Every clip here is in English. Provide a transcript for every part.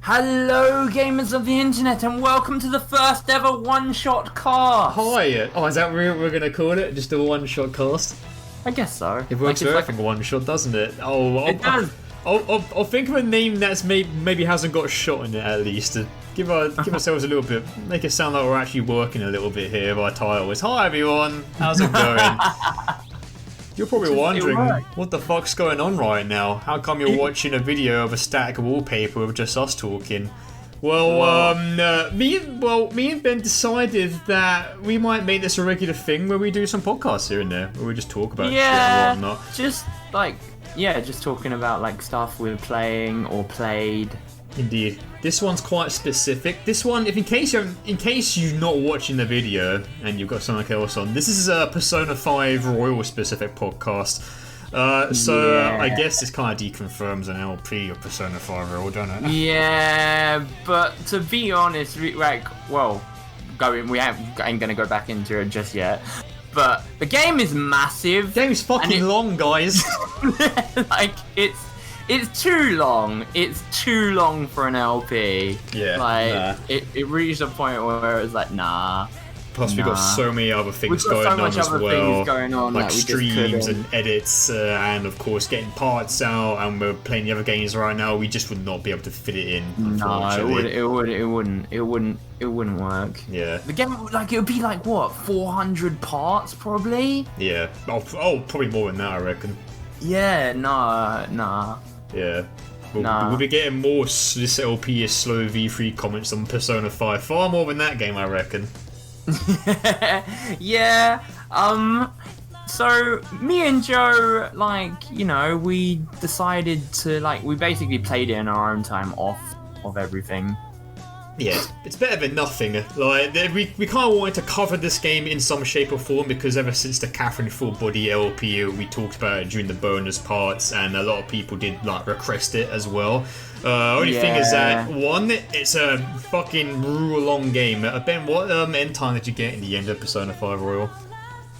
Hello, gamers of the internet, and welcome to the first ever one-shot cast. Hi. Oh, is that what we're going to call it? Just a one-shot cast? I guess so. It works for everything, one-shot, doesn't it? It does. I'll think of a name that's maybe hasn't got a shot in it at least. To give ourselves a little bit, make it sound like we're actually working a little bit here. Our title is "Hi everyone, how's it going?" You're probably wondering what the fuck's going on right now. How come you're watching a video of a static wallpaper with just us talking? Well, me and Ben decided that we might make this a regular thing where we do some podcasts here and there, where we just talk about shit and whatnot. Just talking about like stuff we're playing or played. Indeed, this one's quite specific. This one, in case you're not watching the video and you've got something else on, this is a Persona 5 Royal specific podcast. I guess this kind of deconfirms an LP of Persona 5 Royal, don't it? Yeah, but to be honest, we ain't gonna go back into it just yet. But the game is massive. The game's fucking long, guys. It's too long. It's too long for an LP. Yeah. It reached a point where it was like, nah. Plus, we've got so many other things going on as well, like streams and edits, and of course getting parts out. And we're playing the other games right now. We just would not be able to fit it in. No, it wouldn't work. Yeah. The game, it would be like what, 400 parts probably. Yeah. Oh, probably more than that, I reckon. Yeah. Nah. Yeah. We'll be getting more this LP is slow V3 comments on Persona 5. Far more than that game, I reckon. Yeah. So me and Joe, we decided to we basically played it in our own time off of everything. Yeah, it's better than nothing. We kind of wanted to cover this game in some shape or form because ever since the Catherine Full Body LP, we talked about it during the bonus parts, and a lot of people did request it as well. Only thing is that one, it's a fucking brutal long game. Ben, what end time did you get in the end of Persona 5 Royal?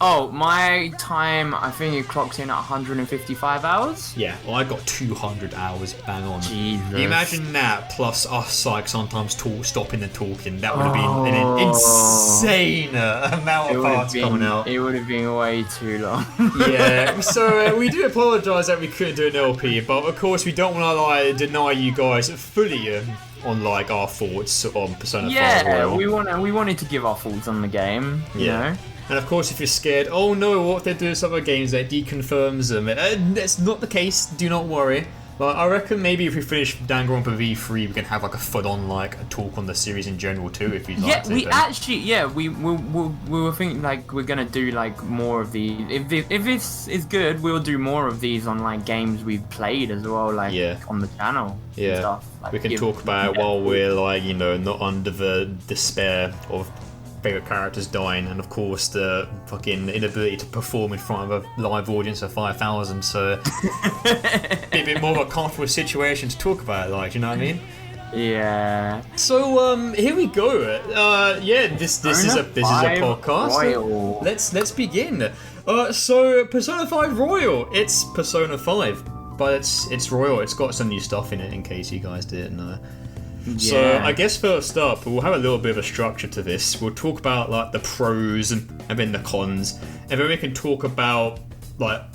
Oh, my time, I think it clocked in at 155 hours. Yeah, well, I got 200 hours, bang on. Jesus. You imagine that, plus us sometimes stopping and talking. That would have been an insane amount of parts coming out. It would have been way too long. Yeah, so we do apologise that we couldn't do an LP, but of course we don't want to deny you guys fully on our thoughts on Persona 5 Royal. Yeah, we wanted to give our thoughts on the game, you know? And of course, if you're scared, oh no, what if they do some other games that deconfirms them? That's not the case, do not worry. But I reckon maybe if we finish Danganronpa V3, we can have a full-on a talk on the series in general too, if you'd like to. We were thinking we're gonna do more of these. If this is good, we'll do more of these on games we've played as well, on the channel. Yeah, and stuff. We can talk about it while we're not under the despair of favourite characters dying, and of course the fucking inability to perform in front of a live audience of 5,000, so a bit more of a comfortable situation to talk about it, do you know what I mean? Yeah. So here we go. This is a podcast. Royal. Let's begin. So Persona 5 Royal. It's Persona 5, but it's Royal. It's got some new stuff in it, in case you guys didn't know. Yeah. So I guess first up, we'll have a little bit of a structure to this. We'll talk about the pros and then the cons, and then we can talk about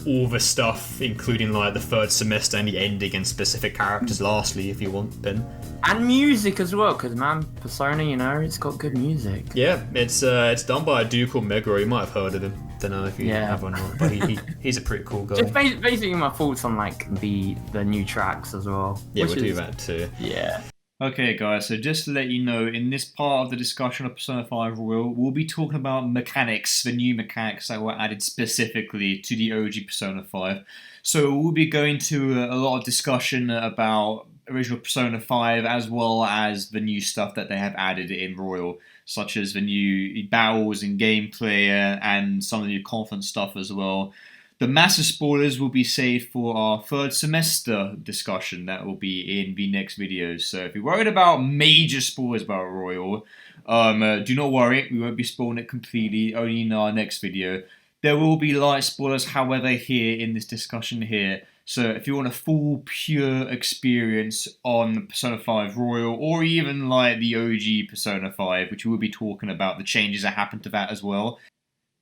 all the stuff, including the third semester and the ending and specific characters. Lastly, if you want, Ben. And music as well, because Persona, it's got good music. Yeah, it's done by a dude called Meguro. You might have heard of him. Don't know if you have or not, but he's a pretty cool guy. Just basically my thoughts on the new tracks as well. Yeah, we'll do that too. Yeah. Okay guys, so just to let you know, in this part of the discussion of Persona 5 Royal, we'll be talking about mechanics, the new mechanics that were added specifically to the OG Persona 5. So we'll be going to a lot of discussion about original Persona 5 as well as the new stuff that they have added in Royal, such as the new battles and gameplay and some of the new conference stuff as well. The massive spoilers will be saved for our third semester discussion that will be in the next videos. So if you're worried about major spoilers about Royal, do not worry, we won't be spoiling it completely, only in our next video. There will be light spoilers, however, here in this discussion here. So if you want a full, pure experience on Persona 5 Royal, or even like the OG Persona 5, which we'll be talking about the changes that happened to that as well,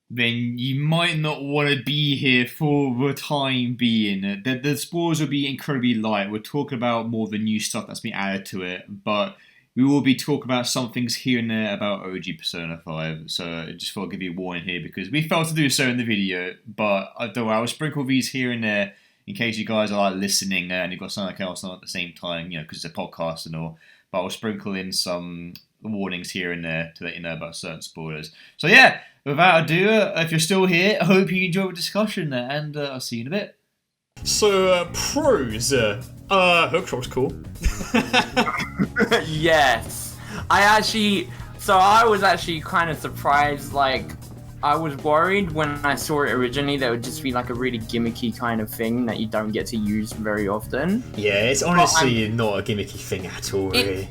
then you might not want to be here for the time being. The spoilers will be incredibly light. We're talking about more of the new stuff that's been added to it, but we will be talking about some things here and there about OG Persona 5. So I just thought I'd give you a warning here because we failed to do so in the video, but I will sprinkle these here and there in case you guys are like listening and you've got something else on at the same time, because it's a podcast and all. But I'll sprinkle in some warnings here and there to let you know about certain spoilers. So yeah, without ado, if you're still here, I hope you enjoyed the discussion, and I'll see you in a bit. So, pros. Hookshot's cool. Yes. I was actually kind of surprised, like, I was worried when I saw it originally that it would just be like a really gimmicky kind of thing that you don't get to use very often. Yeah, it's honestly not a gimmicky thing at all, really.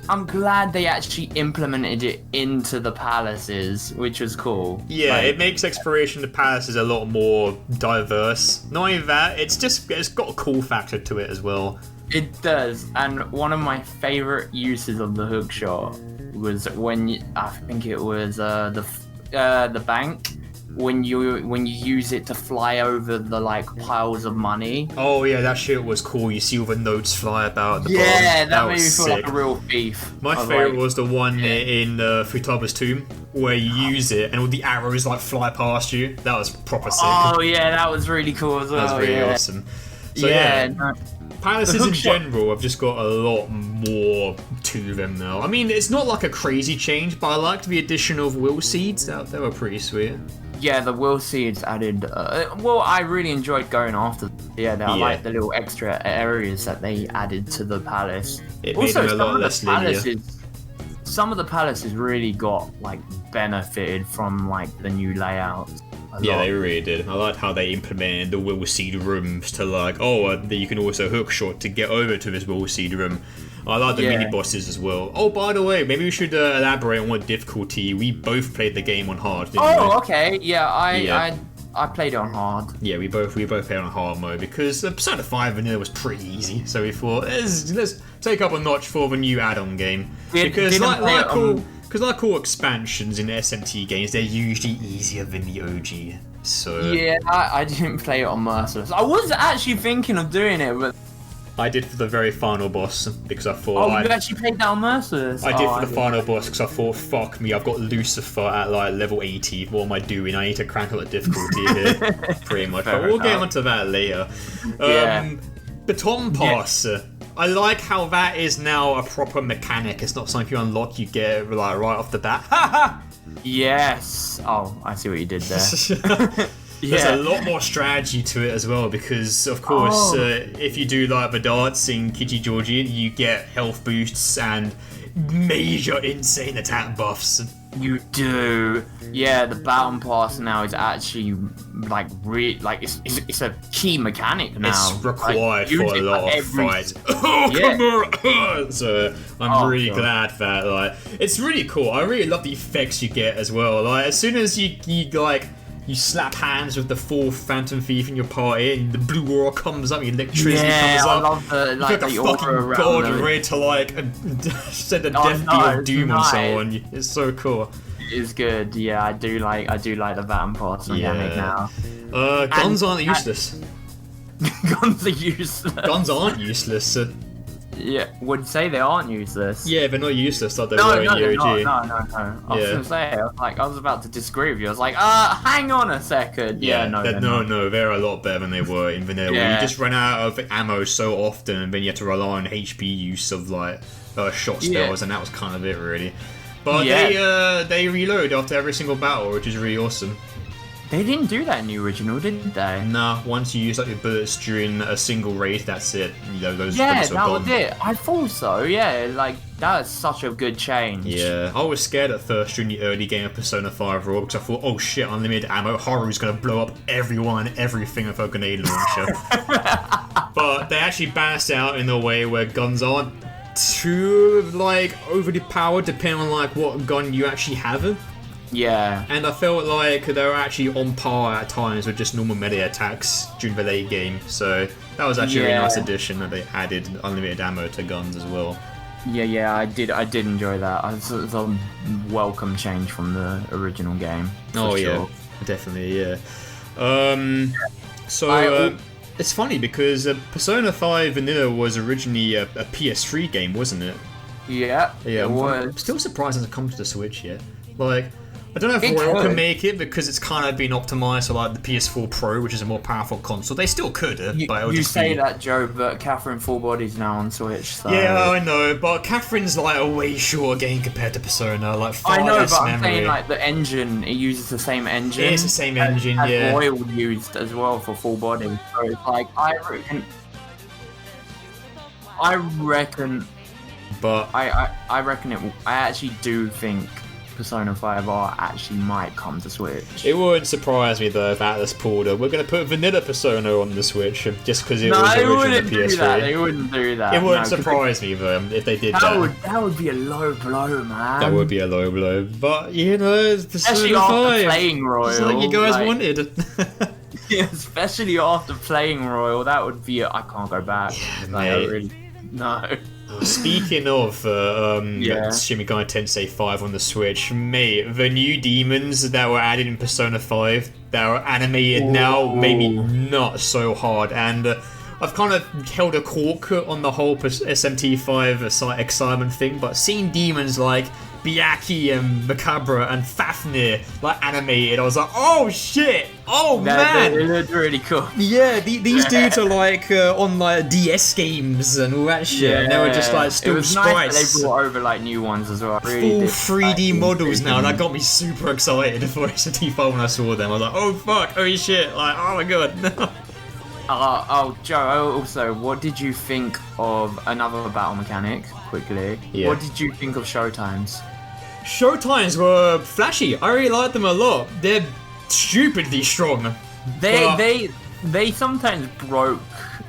I'm glad they actually implemented it into the palaces, which was cool. Yeah, it makes exploration of the palaces a lot more diverse. Not only that, it's got a cool factor to it as well. It does, and one of my favorite uses of the hookshot was when I think it was the bank. When you use it to fly over the like piles of money. Oh yeah, that shit was cool. You see all the notes fly about the yeah, bottom. that made me feel like a real thief. My favourite was the one in Futaba's tomb where you use it and all the arrows like fly past you. That was proper sick. Oh yeah, that was really cool as well. That was really awesome. So yeah, palaces in general have just got a lot more to them now. I mean, it's not like a crazy change, but I liked the addition of will seeds. They were pretty sweet. Yeah, the will seeds added. I really enjoyed going after. I like the little extra areas that they added to the palace. It made them a lot less linear. Some of the palaces really got like benefited from like the new layout. Yeah, they really did. I liked how they implemented the will seed rooms to like, you can also hookshot to get over to this will seed room. I like the mini bosses as well. Oh, by the way, maybe we should elaborate on what difficulty. We both played the game on hard, didn't we? Oh, okay. Yeah, I played it on hard. Yeah, we both played on hard mode because Persona 5 vanilla was pretty easy. So we thought let's take up a notch for the new add-on game because like all expansions in SMT games, they're usually easier than the OG. So yeah, I didn't play it on Merciless. I was actually thinking of doing it, but I did for the very final boss because I thought. Oh, you actually played that on Merciless? I did for the final boss because I thought, fuck me, I've got Lucifer at like level 80. What am I doing? I need to crank up the difficulty here, pretty much. But we'll get onto that later. Baton Pass. Yeah. I like how that is now a proper mechanic. It's not something you unlock, you get like right off the bat. Yes. Oh, I see what you did there. There's a lot more strategy to it as well because, of course, if you do like the darts in Kichi Georgian, you get health boosts and major insane attack buffs. You do. Yeah, the Baton Pass now is actually like it's a key mechanic now. It's required for a lot of fights. So I'm really glad that like it's really cool. I really love the effects you get as well. Like as soon as you slap hands with the fourth Phantom Thief in your party, and the blue aura comes up, electricity comes up. I love the fucking god ready to send a death deal of doom on someone. It's so cool. It is good. Yeah, I do like the Baton Pass mechanic now. Guns aren't useless. Guns are useless. Guns aren't useless. Yeah, would say they aren't useless. Yeah, they're not useless like they were in the OG. No. I was gonna say, I was about to disagree with you. I was like, hang on a second. No, they're a lot better than they were in vanilla. You just run out of ammo so often, and then you have to rely on HP use of like shot spells, and that was kind of it really. But they reload after every single battle, which is really awesome. They didn't do that in the original, didn't they? Nah, once you use like your bullets during a single raid, that's it. Those bullets are gone. Yeah, that was it. I thought so, like, that is such a good change. Yeah, I was scared at first during the early game of Persona 5 Raw because I thought, oh shit, unlimited ammo, Haru's gonna blow up everyone and everything with a grenade launcher. But they actually balanced out in a way where guns aren't too, like, overly powered depending on, like, what gun you actually have. Yeah. And I felt like they were actually on par at times with just normal melee attacks during the late game. So that was actually a really nice addition that they added unlimited ammo to guns as well. Yeah, I did enjoy that. It was a welcome change from the original game. Oh yeah, sure. Definitely, yeah. It's funny because Persona 5 Vanilla was originally a PS3 game, wasn't it? Yeah, yeah. I'm still surprised it hasn't come to the Switch yet. Like, I don't know if Royal can make it because it's kind of been optimized for like the PS4 Pro, which is a more powerful console. They still could, but it would just be... that, Joe, but Catherine Full Body's now on Switch. So... Yeah, I know, but Catherine's like a way shorter game compared to Persona. Like, far I know, less but memory. I'm saying like the engine, it uses the same engine. It is the same engine, yeah. Royal used as well for Full Body. So it's like I reckon. But I reckon it. I actually do think Persona 5R actually might come to Switch. It wouldn't surprise me though if Atlas pulled it. We're going to put Vanilla Persona on the Switch just because it was originally PS3. They wouldn't do that. It wouldn't surprise me though if they did that. That would be a low blow, man. That would be a low blow. But you know, it's especially Persona 5. After playing Royal. It's like you guys wanted. Yeah, especially after playing Royal, that would be. I can't go back. Yeah, mate. No. Speaking of Shin Megami Tensei 5 on the Switch, mate, the new demons that were added in Persona 5 that are animated now made me not so hard, and I've kind of held a cork on the whole SMT5 excitement thing, but seeing demons like Byakuya and Macabre and Fafnir like animated, I was like, oh shit! Oh man! They looked really cool. Yeah, these dudes are like on like DS games and all that shit. And they were just like still it was sprites. Nice that they brought over like new ones as well. Really full 3D models now, and that got me super excited for SMT5 when I saw them. I was like, oh fuck, holy shit! Like, oh my god, no. Joe, also, what did you think of another battle mechanic, quickly? Yeah. What did you think of showtimes? Showtimes were flashy. I really liked them a lot. They're stupidly strong. They sometimes broke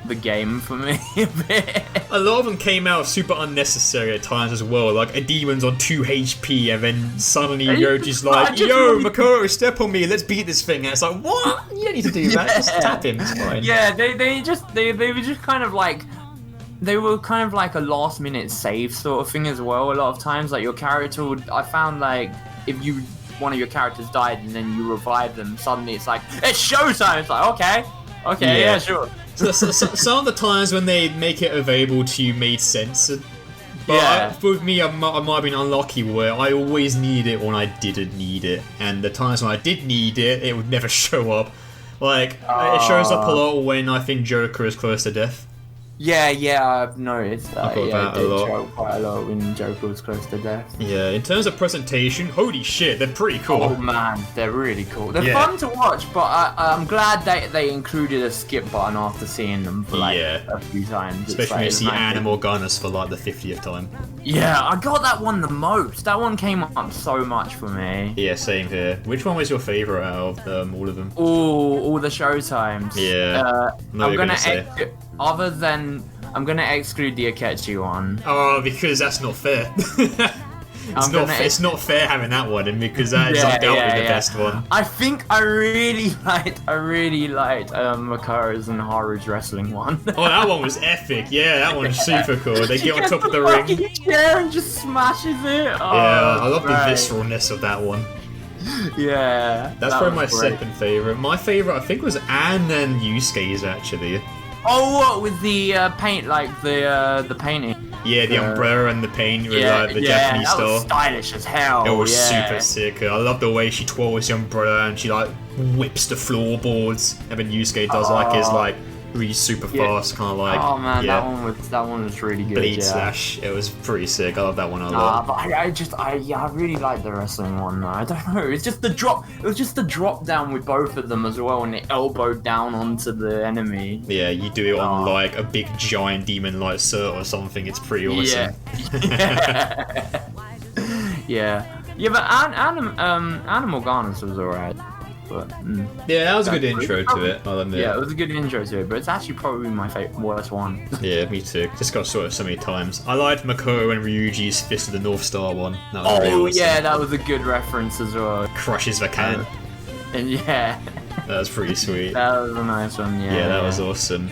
the game for me a bit. A lot of them came out super unnecessary at times as well. Like a demon's on 2 HP and then suddenly Yoji's like, yo, Makoto, step on me, let's beat this thing. And it's like, what? You don't need to do that, just tap him, it's fine. Yeah, they were just kind of like, they were kind of like a last minute save sort of thing as well. A lot of times, like your character would, I found like, if one of your characters died and then you revive them, suddenly it's like, it's showtime! It's like, okay, yeah sure. So, some of the times when they make it available to you made sense. But with me, I might have been unlucky where I always needed it when I didn't need it. And the times when I did need it, it would never show up. Like, it shows up a lot when I think Joker is close to death. Yeah, I've noticed that. It did show quite a lot when Joker was close to death. Yeah, in terms of presentation, holy shit, they're pretty cool. Oh man, they're really cool. They're fun to watch, but I'm glad they included a skip button after seeing them for like a few times. Especially when you see Animal Gunners for like the 50th time. Yeah, I got that one the most. That one came up so much for me. Yeah, same here. Which one was your favourite out of all of them? All the showtimes. Yeah. I'm gonna exclude the Akechi one. Oh, because that's not fair. It's not fair having that one, and because that is undoubtedly the best one. I think I really liked Makoto's and Haru's wrestling one. Oh, that one was epic. Yeah, that one's super cool. They get on top of the ring. Yeah, and just smashes it. Yeah, I love the visceralness of that one. Yeah. That's probably my second favourite. My favourite, I think, was Anne and Yusuke's actually. Oh, what with the paint, like the painting? Yeah, the umbrella and the paint with like the Japanese style. That was stylish as hell. It was super sick. I love the way she twirls the umbrella and she like whips the floorboards, and then Yusuke does like his like really super fast kind of like. Oh man, that one was really good. Bleed slash. It was pretty sick. I love that one a lot. But I really like the wrestling one though. I don't know. It's just the drop. It was just the drop down with both of them as well, and they elbowed down onto the enemy. Yeah, you do it on like a big giant demon like Sir or something. It's pretty awesome. Yeah. Yeah, but Animal Garners was alright. But Yeah, that was a good intro to it, I'll admit. yeah, it was a good intro to it, but it's actually probably my worst one. Yeah, me too. Just got sort of so many times. I liked Makoto and Ryuji's Fist of the North Star one. That was really awesome. Yeah, that was a good reference as well. Crushes the cannon. And yeah, That was pretty sweet. that was a nice one. Yeah, Yeah, that was awesome.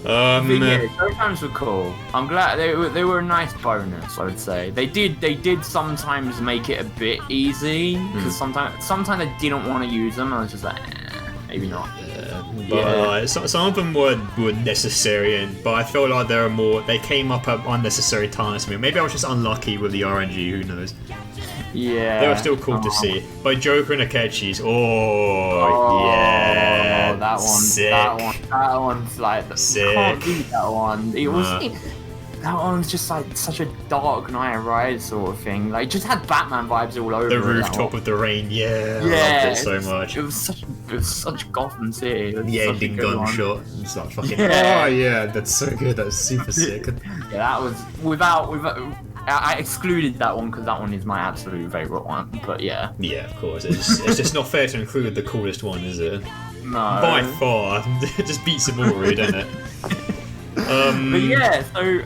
But yeah, sometimes were cool. I'm glad they were a nice bonus. I would say they did sometimes make it a bit easy because sometimes I didn't want to use them. I was just like, maybe not. But some of them were necessary, but I felt like they came up at unnecessary times for me. Maybe I was just unlucky with the RNG. Who knows? Yeah, They were still cool to see. But Joker and Akechi's, yeah, that one, sick. that one's like, Sick. you can't beat that one. It was, that one's just like such a Dark Knight Rise sort of thing. Like, it just had Batman vibes all over. The rooftop with the rain, I loved it so much. It was such Gotham City. The ending gunshot. It's like fucking. Oh yeah, that's so good. That's super sick. Yeah, that was without. I excluded that one because that one is my absolute favourite one. But yeah. Yeah, of course. It's just not fair to include the coolest one, is it? No. By far, it just beats them all, really, doesn't it? But yeah, so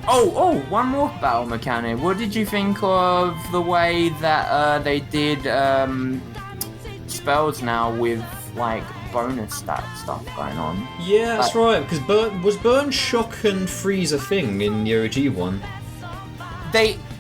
one more battle mechanic. What did you think of the way that they did spells now with like bonus stat stuff going on? Yeah, that's right. Because was burn, shock, and freeze a thing in the OG one?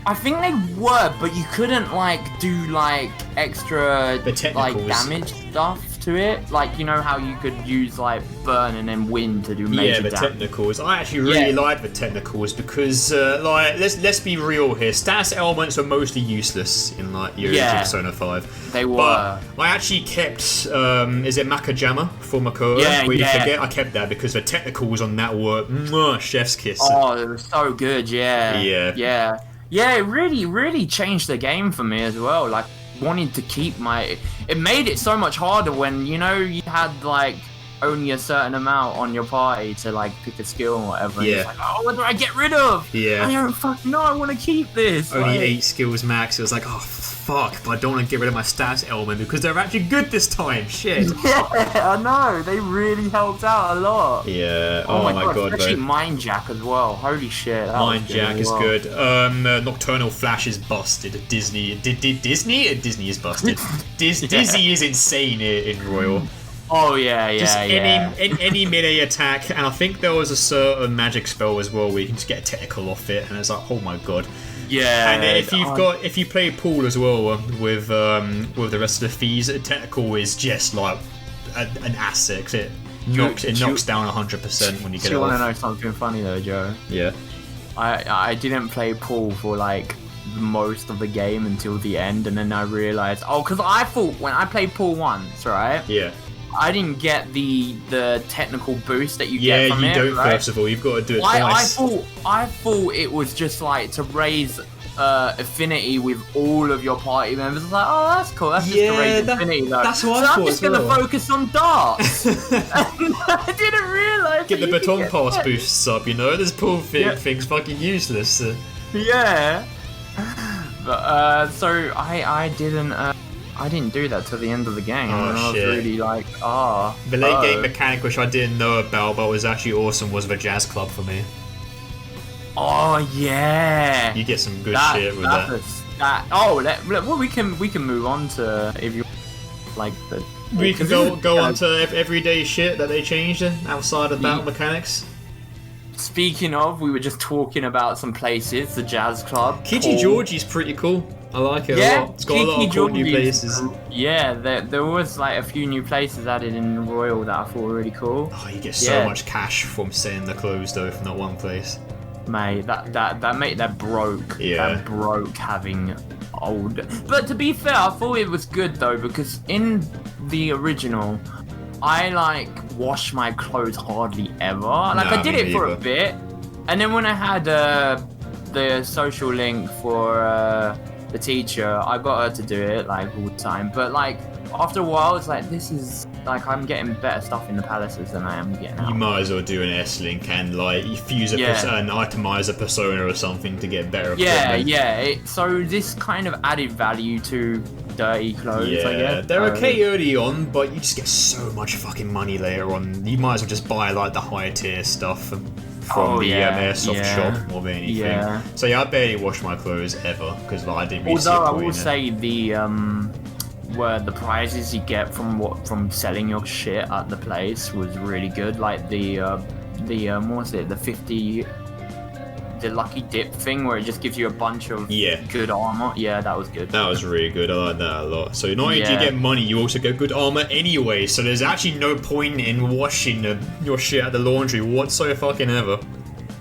I think they were, but you couldn't like do like extra like damage stuff to it. Like, you know how you could use like burn and then wind to do major damage. Technicals. I actually really like the technicals because like let's be real here. Status elements are mostly useless in like the original Persona 5. They were. But I actually kept is it Makajama for Makoto? Yeah, Where you forget, I kept that because the technicals on that were chef's kiss. Oh, it was so good. Yeah, it really changed the game for me as well. Like, wanting to keep it made it so much harder when, you know, you had like only a certain amount on your party to like pick a skill or whatever. Yeah. And it's like, oh, what do I get rid of? Yeah. I don't fucking know. I want to keep this. Only 8 skills max. It was like, oh fuck, but I don't want to get rid of my stats element because they're actually good this time. Shit. Yeah, I know. They really helped out a lot. Yeah. Oh my god. Especially Mind Jack as well. Holy shit. Mind Jack is good. Nocturnal Flash is busted. Disney is busted. Dizzy is insane in Royal. Oh yeah. Just any melee attack, and I think there was a certain magic spell as well where you can just get a technical off it, and it's like, oh my god. Yeah. And if you play pool as well with the rest of the fees, a technical is just like an asset. It knocks down 100% when you get it off. Do you want to know something funny though, Joe? Yeah. I didn't play pool for like most of the game until the end, and then I realized, because I thought when I played pool once, right? Yeah. I didn't get the technical boost that you get from it. Yeah, you don't. Right? First of all, you've got to do it twice. I thought it was just like to raise affinity with all of your party members. I was like, oh, that's cool. That's just to raise affinity, though. That's what I thought. I'm just gonna focus on darts. I didn't realize. Get the baton pass boosts up. You know, this pool thing's fucking useless. Yeah. But so I didn't do that till the end of the game. Oh, and I was really like, The late game mechanic, which I didn't know about, but was actually awesome, was the jazz club for me. Oh yeah. You get some good shit with that. Well, we can move on to if you like the. We can go on to everyday shit that they changed outside of battle mechanics. Speaking of, we were just talking about some places, the jazz club. Kichigeorgi's pretty cool. I like it a lot. It's got a lot of cool new places. Yeah, there was like a few new places added in Royal that I thought were really cool. Oh, you get so much cash from setting the clothes though from that one place. Mate, that broke. Yeah. That broke having old. But to be fair, I thought it was good though, because in the original, I like wash my clothes hardly ever. Like I did it for a bit, and then when I had the social link for the teacher, I got her to do it like all the time. But like after a while, it's like this is like I'm getting better stuff in the palaces than I am getting out. You might as well do an S-Link and like fuse an itemizer persona or something to get better equipment. So this kind of added value to dirty clothes, I guess. They're okay early on, but you just get so much fucking money later on. You might as well just buy like the higher tier stuff from the airsoft shop more than anything. Yeah. So I barely wash my clothes ever because like, I didn't really see a point I will say the prizes you get from selling your shit at the place was really good. Like the what was it? The 50. The lucky dip thing where it just gives you a bunch of good armor. Yeah, that was good. That was really good. I like that a lot. So not only do you get money, you also get good armor anyway. So there's actually no point in washing your shit at the laundry whatsoever fucking ever.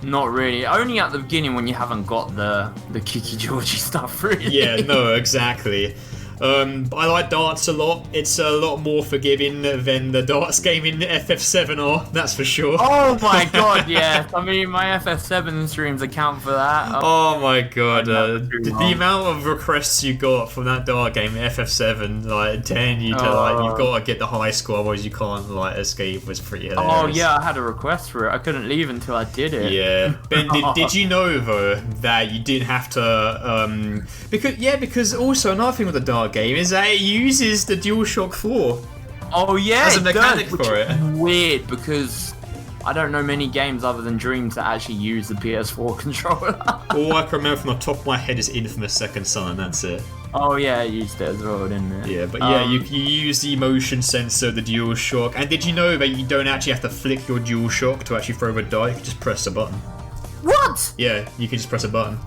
Not really. Only at the beginning when you haven't got the Kiki Georgie stuff, really. Yeah, no, exactly. I like darts a lot. It's a lot more forgiving than the darts game in FF7 are, that's for sure. Oh my god, yes. I mean, my FF7 streams account for that. Oh my god. The amount of requests you got from that dart game in FF7, like, telling you to, like, you've got to get the high score, otherwise you can't, like, escape was pretty hilarious. Oh yeah, I had a request for it. I couldn't leave until I did it. Yeah. Ben, did you know, though, that you didn't have to, because also another thing with the dart game is that it uses the DualShock 4. Oh yeah, as a mechanic for it. Weird because I don't know many games other than Dreams that actually use the PS4 controller. All I can remember from the top of my head is Infamous Second Son, that's it. Oh yeah, it used it as well, didn't it? Yeah, but you use the motion sensor, the DualShock, and did you know that you don't actually have to flick your DualShock to actually throw a die? You can just press a button. What? Yeah, you can just press a button.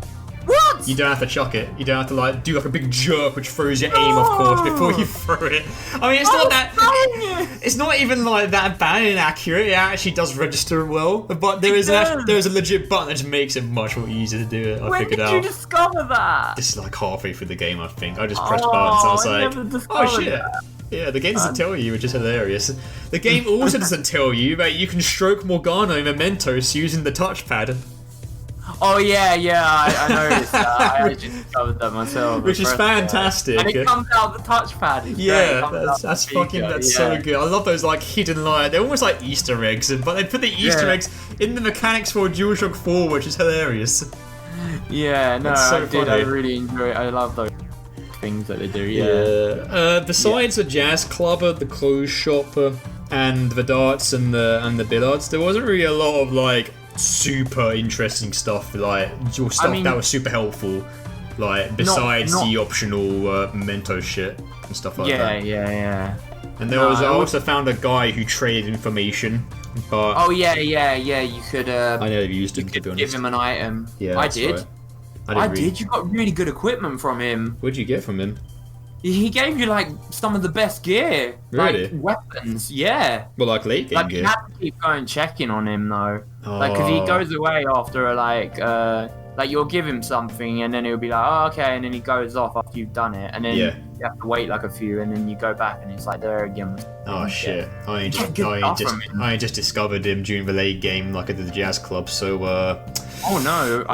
What? You don't have to chuck it. You don't have to like do like a big jerk which throws your aim off course before you throw it. I mean, it's not that. It's not even like that bad and inaccurate. It actually does register well, but there is a legit button that just makes it much more easier to do it. I figured out. When did you discover that? This is like halfway through the game, I think. I just pressed buttons. I was like, oh shit. That. Yeah, the game doesn't tell you, which is hilarious. The game also doesn't tell you that you can stroke Morgana in Mementos using the touchpad. Oh yeah, I noticed that. I actually discovered that myself. Which is fantastic. And it comes out the touchpad. That's so good. I love those like hidden they're almost like Easter eggs, but they put the Easter eggs in the mechanics for DualShock 4, which is hilarious. Yeah, no, so funny. I really enjoy it. I love those things that they do. Besides the jazz club, the clothes shop, and the darts and the billiards, there wasn't really a lot of like super interesting stuff, like your stuff that was super helpful, like besides the optional memento shit and stuff like that. Yeah. And there I also found a guy who traded information, but you could. I never used him, to be honest. Give him an item. Yeah, I did. Right. I did. You got really good equipment from him. What'd you get from him? He gave you like some of the best gear, really? Like weapons. Yeah. Well, like late game gear. You have to keep going checking on him though, like because he goes away after like you'll give him something and then he'll be like, oh okay, and then he goes off after you've done it, and then you have to wait like a few, and then you go back and it's like there again. Oh shit! I just discovered him during the late game, like at the jazz club. So oh no!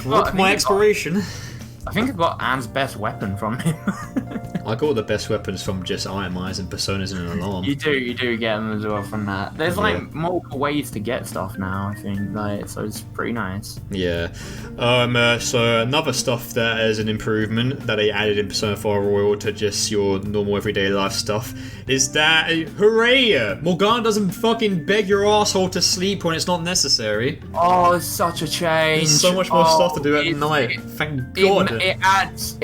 What's my exploration? I think I got Anne's best weapon from him. I got the best weapons from just itemized and personas and an alarm. You do get them as well from that. There's like multiple ways to get stuff now, I think, like, so it's pretty nice. Yeah. So another stuff that is an improvement that they added in Persona 4 Royal to just your normal everyday life stuff is that, hooray! Morgana doesn't fucking beg your asshole to sleep when it's not necessary. Oh, it's such a change. There's so much more stuff to do at night. Thank God. It adds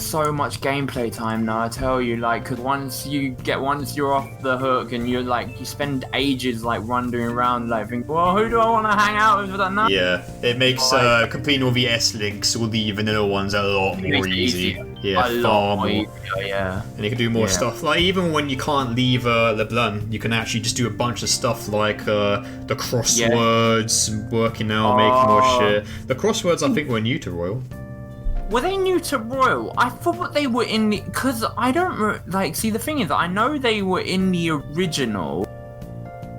so much gameplay time now, I tell you, like, because once you're off the hook and you're like, you spend ages like wandering around, like, think, well, who do I want to hang out with for that night? Yeah, it makes completing all the S-links, all the vanilla ones, a lot more easy. Yeah, far more easier, yeah. And you can do more stuff, like even when you can't leave LeBlanc, you can actually just do a bunch of stuff like the crosswords, working out, making more shit. The crosswords I think were new to Royal. Were they new to Royal? I thought they were in the... Because I don't... Like, see, the thing is, I know they were in the original,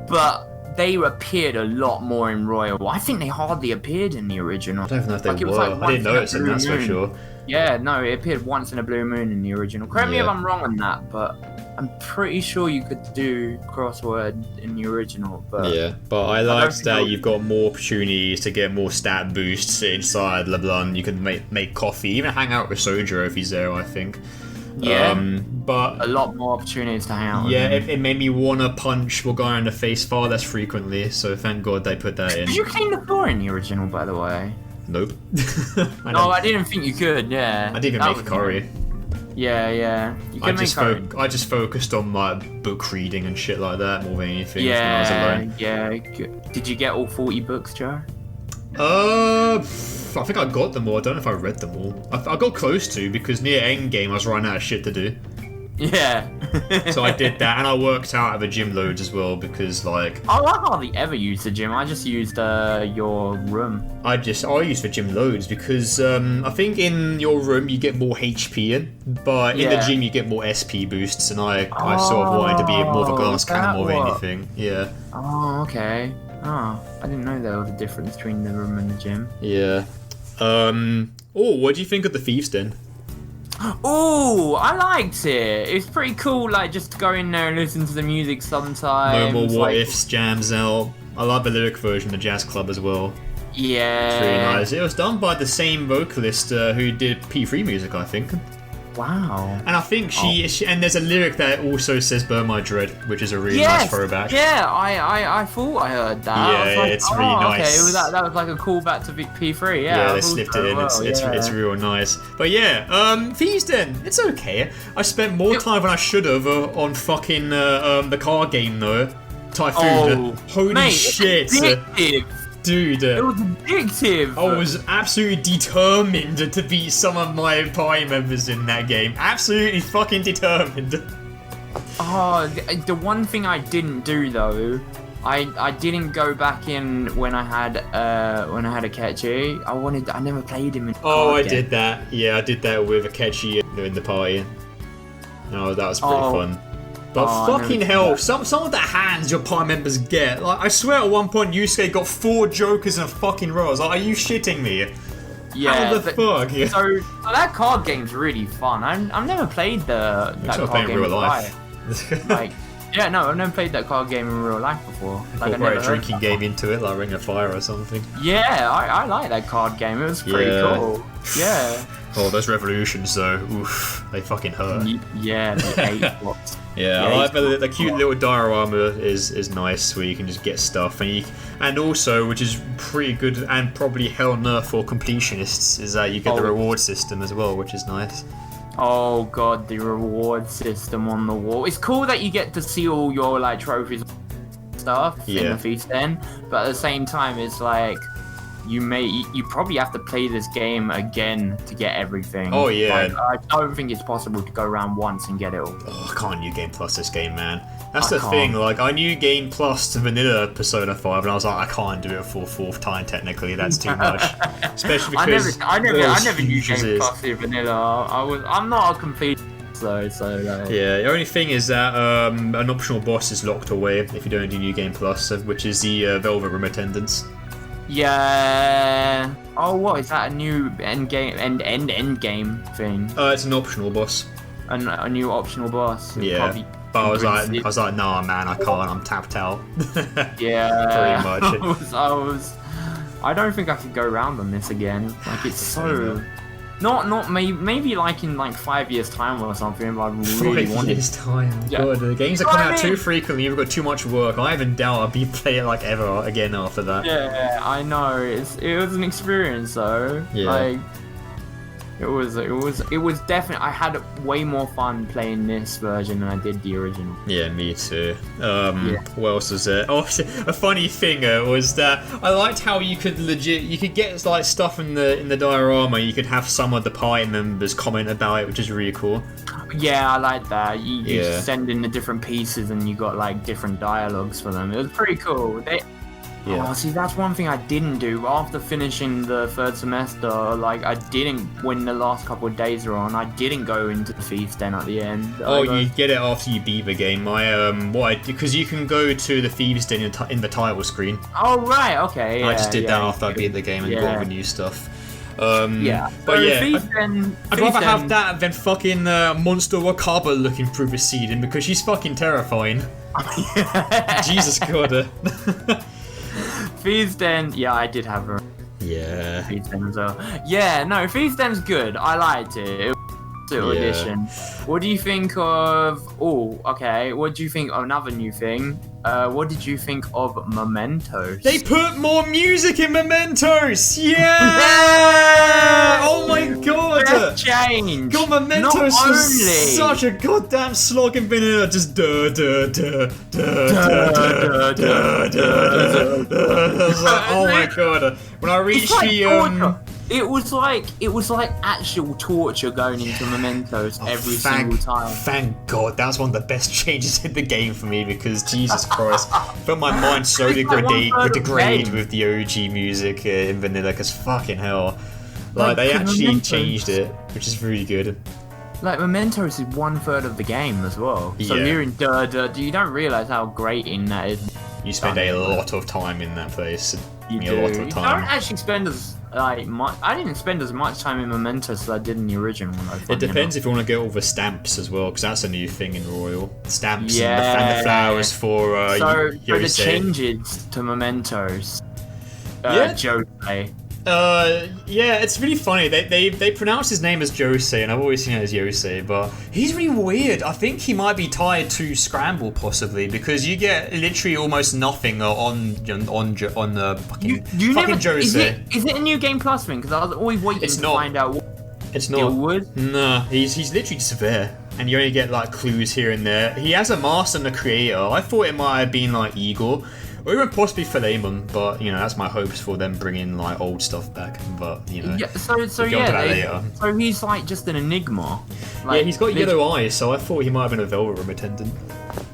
but they appeared a lot more in Royal. I think they hardly appeared in the original. I don't know if they Like, it were. was like I once didn't in a notice it, blue that's for moon. sure. Yeah, no, it appeared once in a blue moon in the original. Correct me if Yeah. I'm wrong on that, but I'm pretty sure you could do crossword in the original. But Yeah, but I don't liked think that it was- you've got more opportunities to get more stat boosts inside LeBlanc. You can make coffee, even hang out with Sojo if he's there, I think. yeah, But a lot more opportunities to hang out. yeah, with him. it made me want to punch a guy in the face far less frequently, so thank God they put that in. Did you clean the floor in the original, by the way? Nope. No, I didn't think you could. Yeah, I didn't even That make a was- curry. Yeah. You can make curry. I just focused on like book reading and shit like that more than anything when I was alone. Yeah. Good. Did you get all 40 books, Joe? I think I got them all. I don't know if I read them all. I got close to because near endgame I was running out of shit to do. Yeah. So I did that, and I worked out at the gym loads as well because like I hardly ever use the gym. I just used your room. I use the gym loads because I think in your room you get more HP in, but in the Yeah. gym you get more SP boosts, and I sort of wanted to be more of a glass cannon more than anything. Yeah. Oh, okay. Oh, I didn't know there was a difference between the room and the gym. Yeah. What do you think of the Thieves Den? Oh, I liked it. It's pretty cool, like, just to go in there and listen to the music sometimes. No more what like, ifs, jams out. I like the lyric version of the Jazz Club as well. Yeah. It's really nice. It was done by the same vocalist who did P3 music, I think. Wow. And I think she and there's a lyric that also says "Burn My Dread," which is a really nice throwback. Yeah, I thought I heard that. I was Yeah, like, it's really nice. Okay, that was like a callback to P3. Yeah, Yeah, I they thought slipped so it in. well, It's real nice. But yeah, Thieves Den, it's okay. I spent more time than I should have on fucking the card game though. Typhoon. Holy mate, shit, it's addictive. dude! It was addictive. I was absolutely determined to beat some of my party members in that game. Absolutely fucking determined. Oh, the one thing I didn't do though, I didn't go back in when I had Akechi. I never played him in. Oh, I card game. did that. Yeah, I did that with Akechi in the party. No, that was pretty fun. But fucking hell, some of the hands your party members get. Like, I swear at one point Yusuke got 4 jokers in a fucking row. I was like, are you shitting me? Yeah. How the fuck? So that card game's really fun. I've never played that It's card game in real life. Like, yeah, no, I've never played that card game in real life before. Like, I Incorporate never a heard drinking that game one. into it, like Ring of Fire or something. Yeah, I like that card game. It was pretty Yeah. cool. Yeah. Oh, those revolutions though, oof, they fucking hurt. Yeah, the 8 blocks. Yeah, I like the cute little diorama is nice where you can just get stuff and also, which is pretty good and probably hell nerf for completionists, is that you get the reward system as well, which is nice. Oh god, the reward system on the wall. It's cool that you get to see all your like trophies and stuff in the feast den, but at the same time it's like you probably have to play this game again to get everything. Oh yeah. Like, I don't think it's possible to go around once and get it all. Oh, I can't New Game Plus this game, man. That's I the can't. thing, like, I knew Game Plus to vanilla Persona 5, and I was like, I can't do it for a 4th time, technically, that's too much. Especially because I never knew huge as Game it is. Plus in vanilla. I'm not a complete so like, Yeah, the only thing is that an optional boss is locked away if you don't do New Game Plus, which is the Velvet Room Attendants. Yeah. Oh, what is that? A new end game thing? It's an optional boss. A new optional boss. It Yeah. probably But I increases was like, nah, man, I can't. I'm tapped out. Yeah. Pretty much. I don't think I could go around on this again. Like it's so. Not maybe like in like 5 years time or something. But I really 5 want it. years time. Yeah. God, the games are What coming I out too mean- frequently. You've got too much work. I even doubt I'll be playing like ever again after that. Yeah, I know. It was an experience though. Yeah. Like it was definitely. I had way more fun playing this version than I did the original. Yeah, me too. What else was there? Oh, a funny thing was that I liked how you could get like stuff in the diorama. You could have some of the party members comment about it, which is really cool. Yeah, I like that. You Yeah. send in the different pieces and you got like different dialogues for them. It was pretty cool. Yeah. Oh, see, that's one thing I didn't do. After finishing the third semester, like, I didn't, when the last couple of days were on, I didn't go into the Thieves' Den at the end. You get it after you beat the game. Because you can go to the Thieves' Den in the title screen. Oh, right, okay, yeah, I just did that after I beat the game and got all the new stuff. But Thieves' Den, I'd rather have that than fucking Monster Wakaba looking through the ceiling, because she's fucking terrifying. Jesus God. Thieves' Den, yeah, I did have her. Yeah. Thieves' Den as well. Yeah, no, Thieves' Den's good. I liked it. It was a little edition. What do you think of... Oh, okay. What do you think of another new thing? What did you think of Mementos? They put more music in Mementos! Yeah! Oh my God! Best change! God, Mementos was such a goddamn slog in vanilla. Just I was like, oh my God. When I reached the... It was like actual torture going into Mementos every single time. Thank God, that was one of the best changes in the game for me, because Jesus Christ, I felt my mind so degrade with the OG music in vanilla, because fucking hell, like they actually changed it, which is really good. Like, Mementos is 1/3 of the game as well. So hearing you don't realise how grating that is. You spend a lot of time in that place. You do. A lot of time. You don't actually spend as much. I didn't spend as much time in Mementos as I did in the original one. It depends if you want to get all the stamps as well, because that's a new thing in Royal. Stamps and the flowers for for the changes to Mementos. Jose. It's really funny. They pronounce his name as Jose, and I've always seen it as Jose, but he's really weird. I think he might be tied to Scramble, possibly, because you get literally almost nothing on fucking Jose. Is it a new game plus thing? Because I was always waiting to find out what it's not. It would. No, he's literally just there, and you only get like clues here and there. He has a master and a creator. I thought it might have been like Igor. Or even possibly Philemon, but that's my hopes for them bringing like old stuff back. But so he's like just an enigma. Like, he's got yellow eyes, so I thought he might have been a Velvet Room attendant.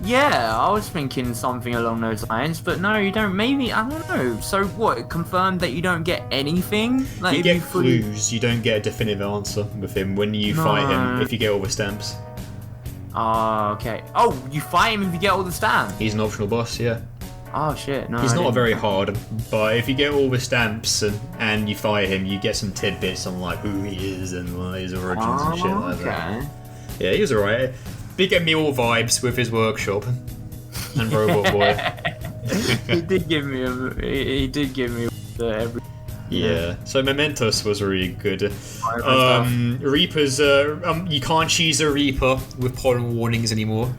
Yeah, I was thinking something along those lines, but no, you don't. Maybe, I don't know. So what? It confirmed that you don't get anything. Like, you get clues. You don't get a definitive answer with him when you fight him. If you get all the stamps. Oh, okay. Oh, you fight him if you get all the stamps. He's an optional boss, yeah. Oh shit, no. He's not very hard, but if you get all the stamps and you fight him, you get some tidbits on like who he is and his origins and shit like that. Yeah, he was alright. Big Emil vibes with his workshop and Robot Boy. He did give me every. Yeah, so Mementos was really good. Reapers, you can't choose a Reaper with pollen warnings anymore.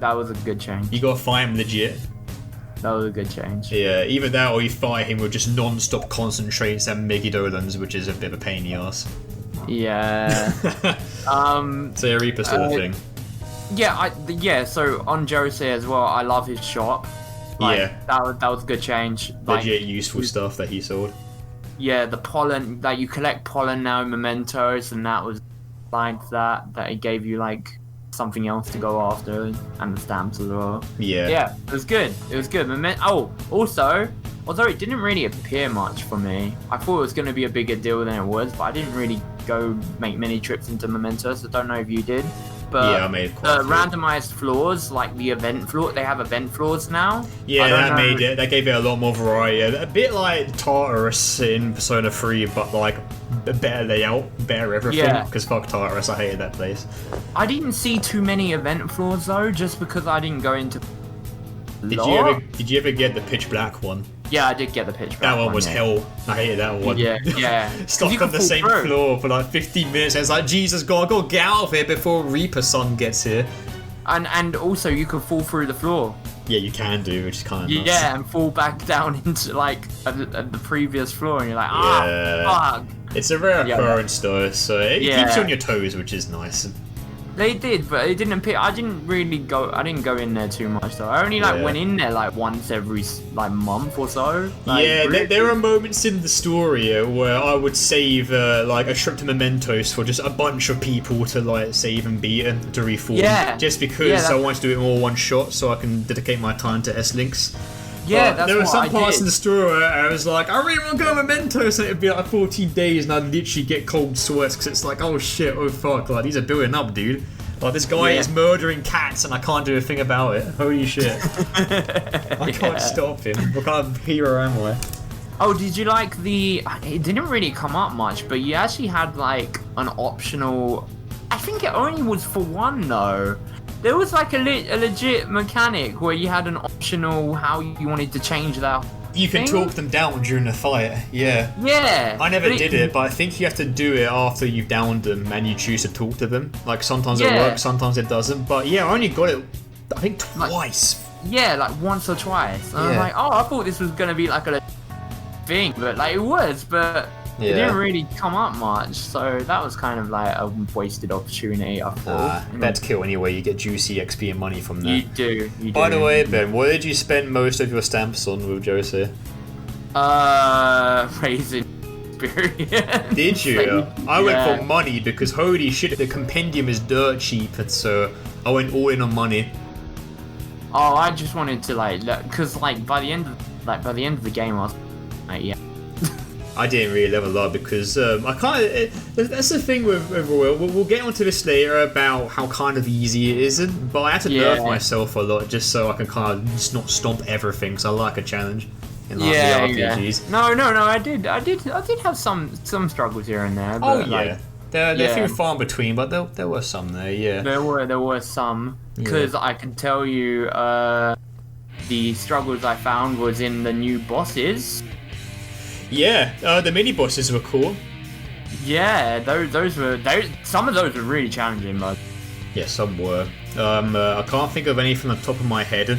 That was a good change. You gotta fight him legit. That was a good change. Yeah, either that or you fight him with just non-stop concentrates and Megidolans, which is a bit of a pain in the ass. Yeah. So yeah, Reaper's still a thing. Yeah, so on Jose as well, I love his shop. Like, that was a good change. Legit useful stuff that he sold. Yeah, the pollen, like you collect pollen now in Mementos, and that was like that it gave you like something else to go after, and the stamps as well. Yeah, it was good. Also, although it didn't really appear much for me, I thought it was going to be a bigger deal than it was, but I didn't really go make many trips into Mementos. I don't know if you did, but I made quite the randomized floors, like the event floor, they have event floors now. Yeah, that gave it a lot more variety. A bit like Tartarus in Persona 3, but like a better layout, better everything. Because fuck Tartarus, I hated that place. I didn't see too many event floors though, just because I didn't go into. Did you ever get the pitch black one? Yeah, I did get the pitch black one. That one was hell. I hated that one. Yeah. Stuck on the same floor for like 15 minutes. It's like, Jesus God, I gotta get out of here before Reaper Sun gets here. And also you can fall through the floor. Yeah, you can do, which is kind of nuts. Yeah, and fall back down into like the previous floor, and you're like, fuck. It's a rare occurrence though, so it keeps you on your toes, which is nice. They did, but it didn't appear. I didn't go in there too much though. I only went in there like once every month or so. There are moments in the story where I would save like a trip to Mementos for just a bunch of people to like save and beat and to reform. Yeah. Just because I want to do it all one shot, so I can dedicate my time to S-Links. Yeah, but that's there were what some I parts did. in the story where I was like, I really want to go Mementos, and it'd be like 14 days, and I'd literally get cold sweats because it's like, oh shit, oh fuck, like these are building up, dude. Like this guy is murdering cats, and I can't do a thing about it. Holy shit! I can't stop him. What kind of hero am I? Oh, did you like the? It didn't really come up much, but you actually had like an optional. I think it only was for one though. There was like a legit mechanic where you had an optional how you wanted to change that. You can talk them down during the fight. Yeah. Yeah. I never did it, but I think you have to do it after you've downed them and you choose to talk to them. Like sometimes it works, sometimes it doesn't. But yeah, I only got it, I think twice. Like once or twice. And I was like, oh, I thought this was gonna be like a thing, but like it was, but it didn't really come up much. So that was kind of like a wasted opportunity, I thought. That's cool anyway. You get juicy XP and money from there. You do. By the way, Ben, what did you spend most of your stamps on with Jose? Raising experience. Did you? I went for money because holy shit, the compendium is dirt cheap, and so I went all in on money. Oh, I just wanted to like, because like by the end of the game, I was like, yeah. I didn't really level up because I kind of. That's the thing with Royal. We'll get onto this later about how kind of easy it isn't, but I had to nerf myself a lot just so I can kind of just not stomp everything. Because I like a challenge in like the RPGs. No, I did have some struggles here and there. But they're few and far in between, but there were some there. Yeah, there were some because I can tell you the struggles I found was in the new bosses. Yeah, the mini bosses were cool. Yeah, some of those were really challenging, but yeah, some were. I can't think of any from the top of my head,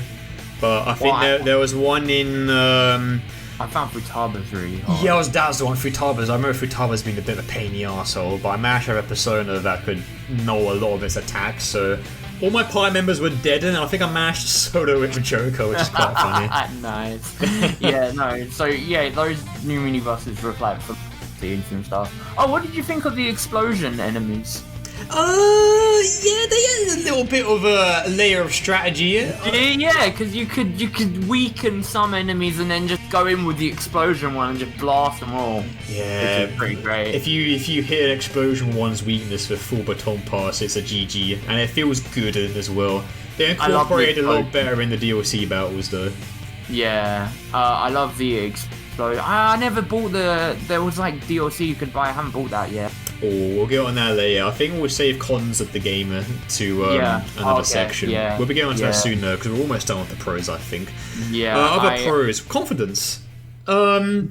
but I think there was one in. I found Futaba's really hard. Yeah, that was the one, Futaba's. I remember Futaba's being a bit of a pain in the arsehole, but I managed to have a persona that could know a lot of its attacks, so all my party members were dead, and I think I managed to solo it with Joko, which is quite funny. Nice. Yeah, no. So yeah, those new mini bosses reflect for scenes and stuff. Oh, what did you think of the explosion enemies? Yeah, they had a little bit of a layer of strategy. Yeah, because you could weaken some enemies and then just go in with the explosion one and just blast them all. Yeah, which is pretty great. If you hit an explosion one's weakness with full baton pass, it's a GG, and it feels good as well. They incorporated a lot better in the DLC battles though. Yeah, I love the explosion. I never bought there was like DLC you could buy. I haven't bought that yet. Oh, we'll get on that later. I think we'll save cons of the gamer to another section. Yeah. We'll be getting onto that soon though, because we're almost done with the pros, I think. Yeah. Other pros, confidence. The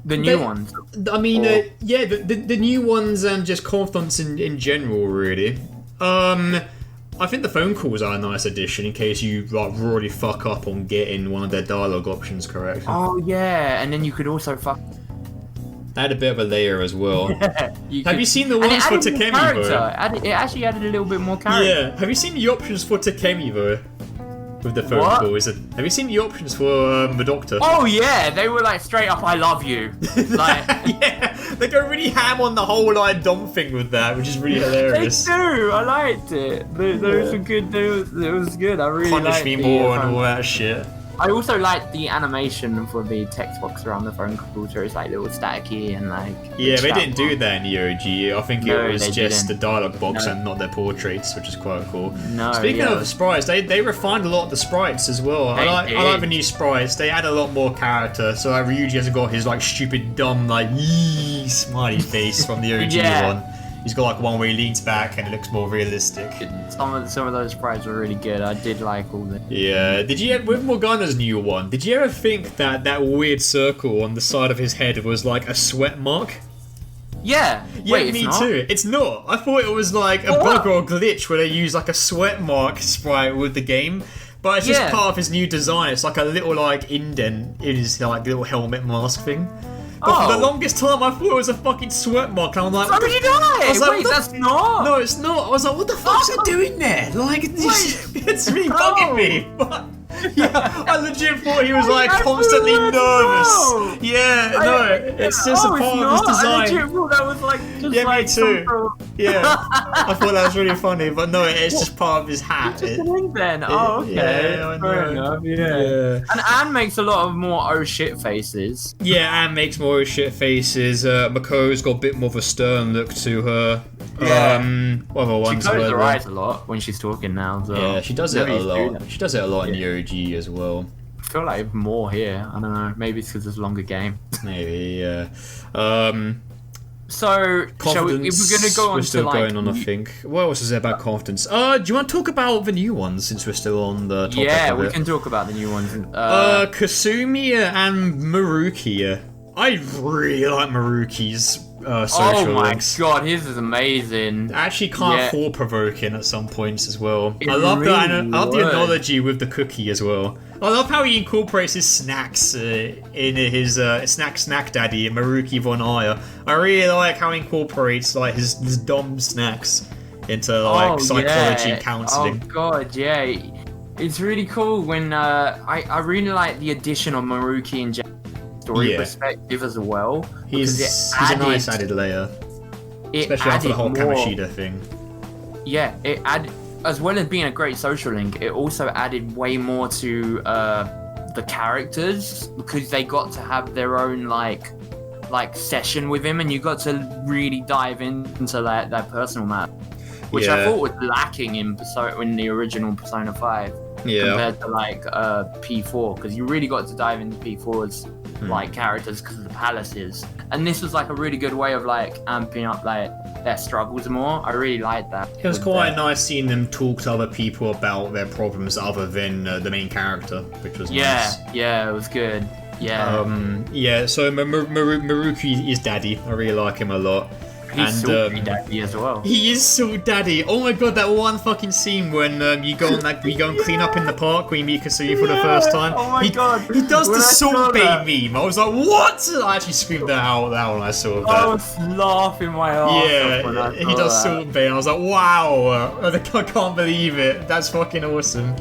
new ones. I mean, the new ones and just confidence in general, really. I think the phone calls are a nice addition in case you like really fuck up on getting one of their dialogue options correct. Oh yeah, and then you could also fuck. They had a bit of a layer as well. Have you seen the ones for Takemi though? It actually added a little bit more character. Yeah. Have you seen the options for Takemi though? With the phone calls. Have you seen the options for the Doctor? Oh yeah, they were like straight up, "I love you." Like yeah, they go really ham on the whole like Dom thing with that, which is really hilarious. They do. I liked it. Those were good. It was good. I really liked Punish me more and all that shit. I also liked the animation for the text box around the phone calls, where it's like little staticky and like. Yeah, they didn't do that in the OG. I think it was just the dialogue box and not their portraits, which is quite cool. No. Speaking of the sprites, they refined a lot of the sprites as well. I like the new sprites. They add a lot more character. So like, Ryuji hasn't got his like stupid dumb like yee smiley face from the OG one. He's got like one where he leans back and it looks more realistic. Some of those sprites were really good. I did like all the. Yeah. Did you with Morgana's new one? Did you ever think that weird circle on the side of his head was like a sweat mark? Yeah. Yeah, Wait, me too. It's not. I thought it was like a bug or a glitch where they use like a sweat mark sprite with the game. But it's just part of his new design. It's like a little like indent in his like little helmet mask thing. But for the longest time, I thought it was a fucking sweat mark, and I'm like, "What did I was like, wait, that's not." No, it's not. I was like, "What the fuck's it doing there?" Like, it's me bugging me. But Yeah, I legit thought he was like constantly nervous. Yeah, no, it's just a part of his design. I legit thought that was like just me too. Yeah, I thought that was really funny, but no, it's just part of his hat. Just an ink then. Oh, okay. Yeah, fair enough. Yeah. And Anne makes a lot of more oh shit faces. Yeah, Anne makes more shit faces. Mako's got a bit more of a stern look to her. Yeah. What other ones? She closes her eyes a lot when she's talking now. So yeah, she does it a lot. She does it a lot in the OG as well. I feel like more here. I don't know. Maybe it's because it's a longer game. Maybe, yeah. So, if we're going to go on we're still to, going on, I think. What else is there about confidence? Do you want to talk about the new ones since we're still on the topic of it? We can talk about the new ones. Kasumi and Maruki. I really like Maruki's social links. Oh my god, his is amazing. Actually kind of thought-provoking at some points as well. I love the analogy with the cookie as well. I love how he incorporates his snacks in his snack daddy, Maruki Von Aya. I really like how he incorporates like his dumb snacks into like psychology and counselling. Oh god, yeah. It's really cool when I really like the addition of Maruki and story perspective as well. He's a nice added layer. Especially after the whole Kamishida thing. Yeah, it added, as well as being a great social link, it also added way more to the characters because they got to have their own like session with him, and you got to really dive into their personal map, which I thought was lacking in the original Persona 5 compared to like P4, because you really got to dive into P4's like characters because of the palaces, and this was like a really good way of like amping up like their struggles more. I really liked that. It was quite nice seeing them talk to other people about their problems other than the main character, which was nice. Yeah, it was good. So Maruki is daddy. I really like him a lot. He's salty daddy as well. He is so daddy. Oh my god, that one fucking scene when you go and clean up in the park when you meet Kasumi for the first time. Oh my god. He does the Salt Bay meme. I was like, what? I actually screamed that out when I saw that. I was laughing my ass off when I saw he does Salt Bay. I was like, wow. I can't believe it. That's fucking awesome.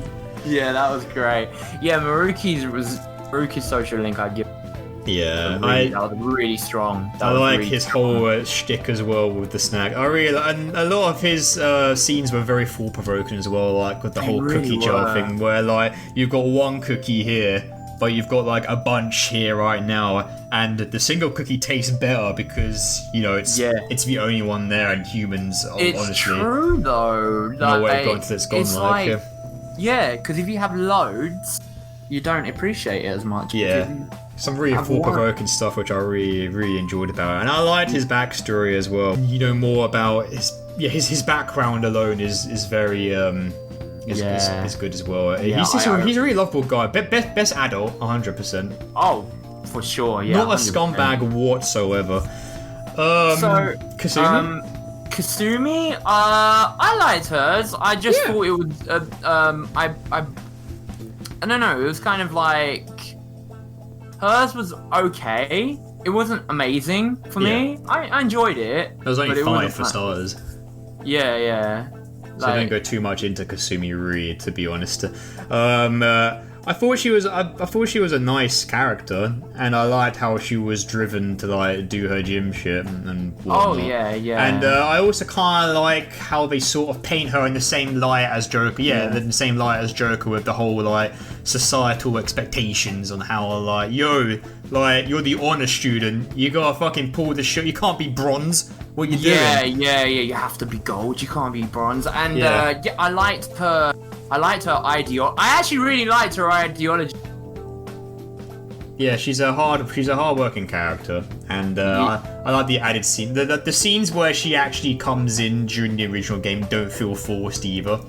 Yeah, that was great. Yeah, Maruki's social link I'd give. Yeah, that was really strong. I like his whole shtick as well with the snack. And a lot of his scenes were very thought-provoking as well, like with the whole cookie jar thing, where like you've got one cookie here, but you've got like a bunch here right now, and the single cookie tastes better because it's the only one there, and humans it's honestly. It's true though. No way gone to this gone like. Yeah, because if you have loads, you don't appreciate it as much. Yeah. Some really thought-provoking stuff which I really, really enjoyed about it. And I liked his backstory as well. You know more about his background alone is very is good as well. Yeah, he's a really lovable guy. Best adult, 100%. Oh, for sure, yeah. Not 100%. A scumbag whatsoever. Kasumi? Kasumi, I liked hers. I just thought it was I don't know, it was kind of like hers was okay. It wasn't amazing for me. I enjoyed it. There was only 5 for starters. Yeah. So I don't go too much into Kasumi really, to be honest. I thought she was a nice character, and I liked how she was driven to like do her gym shit and whatnot. Oh yeah. And I also kind of like how they sort of paint her in the same light as Joker. The same light as Joker with the whole like societal expectations on how like you're the honor student. You gotta fucking pull the shit. You can't be bronze. What you doing? Yeah. You have to be gold. You can't be bronze. And I liked her. I ideology. I actually really liked her ideology. Yeah, she's a hard-working character, and I like the added scene. The scenes where she actually comes in during the original game don't feel forced either.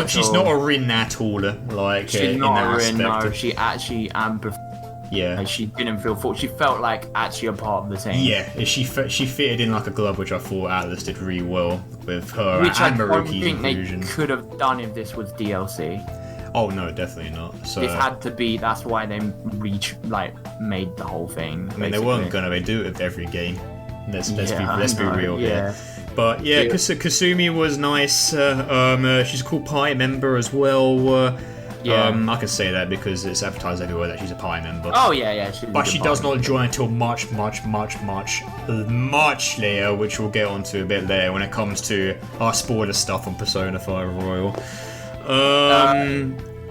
She's not a Rin at all. Like she's in not that a Rin. aspect. No, she actually Yeah, she didn't feel forced. She felt like actually a part of the team. Yeah, she fitted in like a glove, which I thought Atlas did really well with her which and I Maruki's don't think inclusion. They could have done if this was DLC. Oh no, definitely not. So this had to be. That's why they made the whole thing. I mean, they weren't gonna do it with every game. Let's be real here. But Kasumi was nice. She's a cool party member as well. Yeah. I can say that because it's advertised everywhere that she's a Pi member. Oh yeah. But she does not join until much later, which we'll get onto a bit later when it comes to our spoiler stuff on Persona 5 Royal.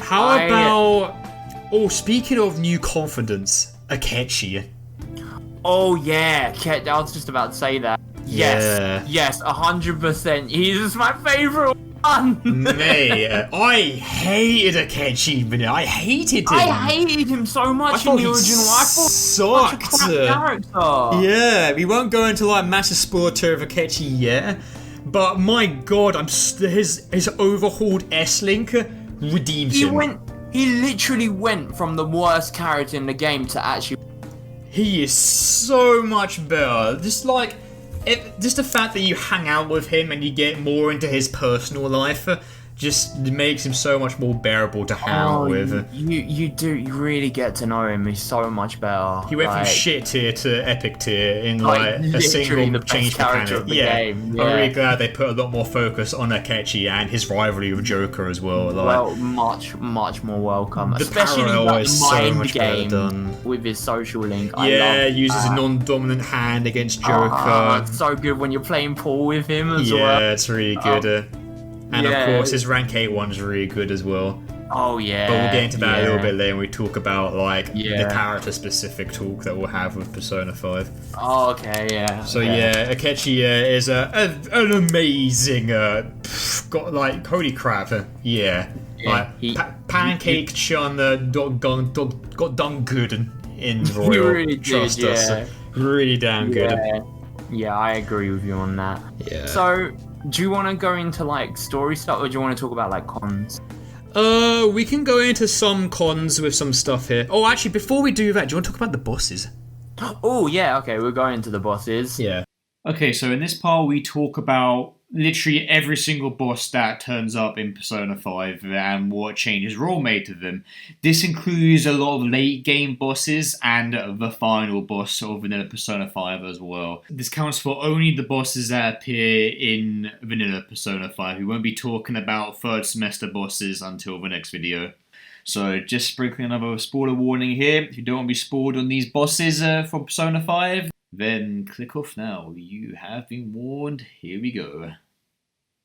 How about... Oh, speaking of new confidence, Akechi. Oh yeah, I was just about to say that. Yes, 100%. He's my favorite one. Mate, I hated Akechi, but I hated him. I hated him so much in the original. I thought sucked. Such a crap character. Yeah, we won't go into like massive spoiler of Akechi yet, but my god, his overhauled S-Link redeems him. He literally went from the worst character in the game to actually. He is so much better. Just the fact that you hang out with him and you get more into his personal life just makes him so much more bearable to hang out with. You really get to know him. He's so much better. He went from shit tier to epic tier in a single change mechanic. Game. Yeah. I'm really glad they put a lot more focus on Akechi and his rivalry with Joker as well. Well, much more welcome. The Especially parallel is so mind much game better done. With his social link. Uses a non-dominant hand against Joker. It's so good when you're playing pool with him as well. Yeah, it's really good. And of course, his rank 8 one's really good as well. Oh yeah. But we'll get into that a little bit later when we talk about the character-specific talk that we'll have with Persona 5. Oh, okay, yeah. So Akechi is an amazing. Holy crap! Pancake Chun got done good in Royal. You really did, Trust us. Really damn good. Yeah, I agree with you on that. Yeah. So, do you want to go into story stuff, or do you want to talk about cons? We can go into some cons with some stuff here. Oh, actually, before we do that, do you want to talk about the bosses? Oh, yeah, okay, we'll go into the bosses. Yeah. Okay, so in this part we talk about literally every single boss that turns up in Persona 5 and what changes were all made to them. This includes a lot of late game bosses and the final boss of Vanilla Persona 5 as well. This counts for only the bosses that appear in Vanilla Persona 5. We won't be talking about third semester bosses until the next video. So just sprinkling another spoiler warning here. If you don't want to be spoiled on these bosses from Persona 5, then click off now. You have been warned. Here we go.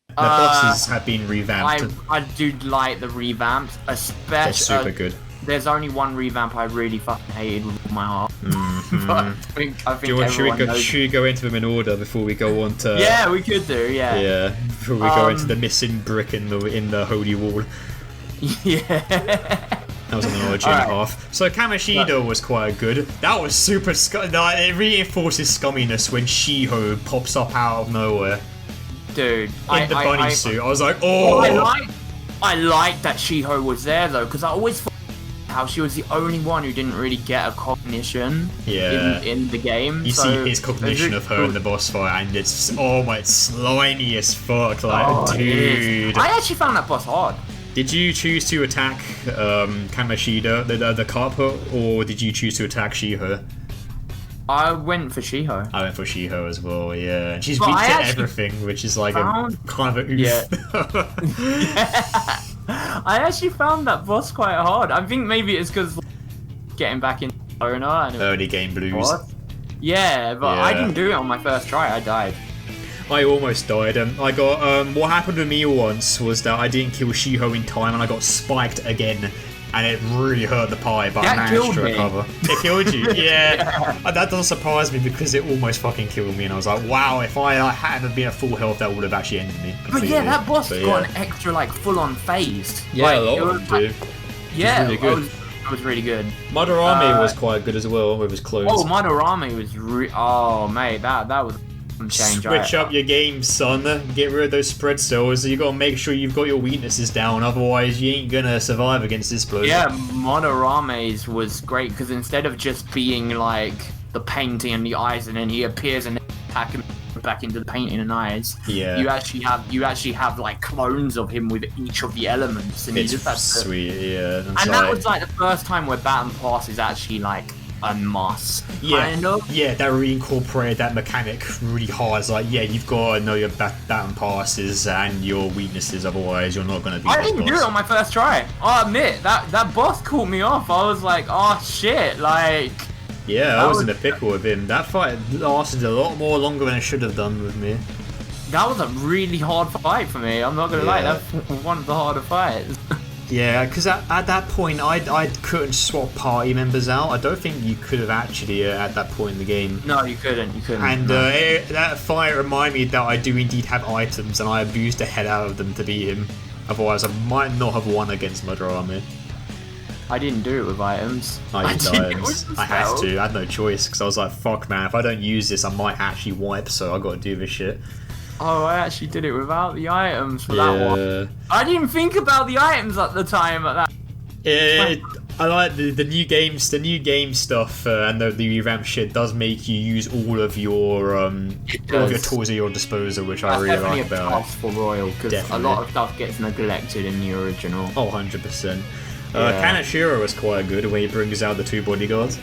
The bosses have been revamped. I do like the revamps, especially. They're super good. There's only one revamp I really fucking hated with all my heart. Mm-hmm. But I think should we go into them in order before we go on to? Yeah, we could do. Yeah. Yeah. Before we go into the missing brick in the holy wall. Yeah. That was an analogy and a half. So Kamishida was quite good. That was super it reinforces scumminess when Shiho pops up out of nowhere. Dude, in the bunny suit. I was like, oh. I like that Shiho was there though, because I always thought how she was the only one who didn't really get a cognition in the game. You see his cognition of her in the boss fight, and it's slimy as fuck. Dude. I actually found that boss hard. Did you choose to attack Kamishida, the cop, or did you choose to attack Shiho? I went for Shiho. I went for Shiho as well, yeah. And she's weak to everything, which is kind of an oof. Yeah. I actually found that boss quite hard. I think maybe it's because getting back in Persona and early game blues. Yeah, but I didn't do it on my first try. I died. I almost died. I got what happened to me once was that I didn't kill Shiho in time, and I got spiked again, and it really hurt the pie. But I managed to recover. It killed you, yeah. That doesn't surprise me because it almost fucking killed me, and I was like, wow, if I hadn't been at full health, that would have actually ended me. But yeah, that boss got an extra full-on phase. Yeah, a lot of them do. Yeah, really good. It was really good. Madarame was quite good as well with his clothes. Oh, Madarame was mate, that was. Switch up your game, son. Get rid of those spread cells. You gotta make sure you've got your weaknesses down, otherwise you ain't gonna survive against this bloke. Yeah, Madarame's was great because instead of just being the painting and the eyes, and then he appears and attack him back into the painting and eyes. Yeah. You actually have clones of him with each of the elements, and it's you just have to. Sweet, yeah. And that was the first time where Battle Pass is actually a must. Yeah, Kind of. yeah, that reincorporated that mechanic really hard. It's like, yeah, you've got to know your baton passes and your weaknesses, otherwise you're not going to be. I didn't do it on my first try. I'll admit that boss caught me off. I was like, oh shit, like. Yeah, I was in a pickle with him. That fight lasted a lot more longer than it should have done with me. That was a really hard fight for me. I'm not gonna lie, that's one of the harder fights. Yeah, because at that point, I couldn't swap party members out. I don't think you could have actually at that point in the game. No, you couldn't. And that fight reminded me that I do indeed have items, and I abused the hell out of them to beat him. Otherwise, I might not have won against Mother Army. I didn't do it with items. I used items. I had to. I had no choice, because I was like, fuck, man, if I don't use this, I might actually wipe, so I got to do this shit. Oh, I actually did it without the items for that one. I didn't think about the items at the time. I like the new games. The new game stuff and the revamp shit does make you use all of your tools at your disposal, which I really like about it. That's definitely a for Royal, because a lot of stuff gets neglected in the original. Oh, 100%. Kanashiro was quite good when he brings out the 2 bodyguards.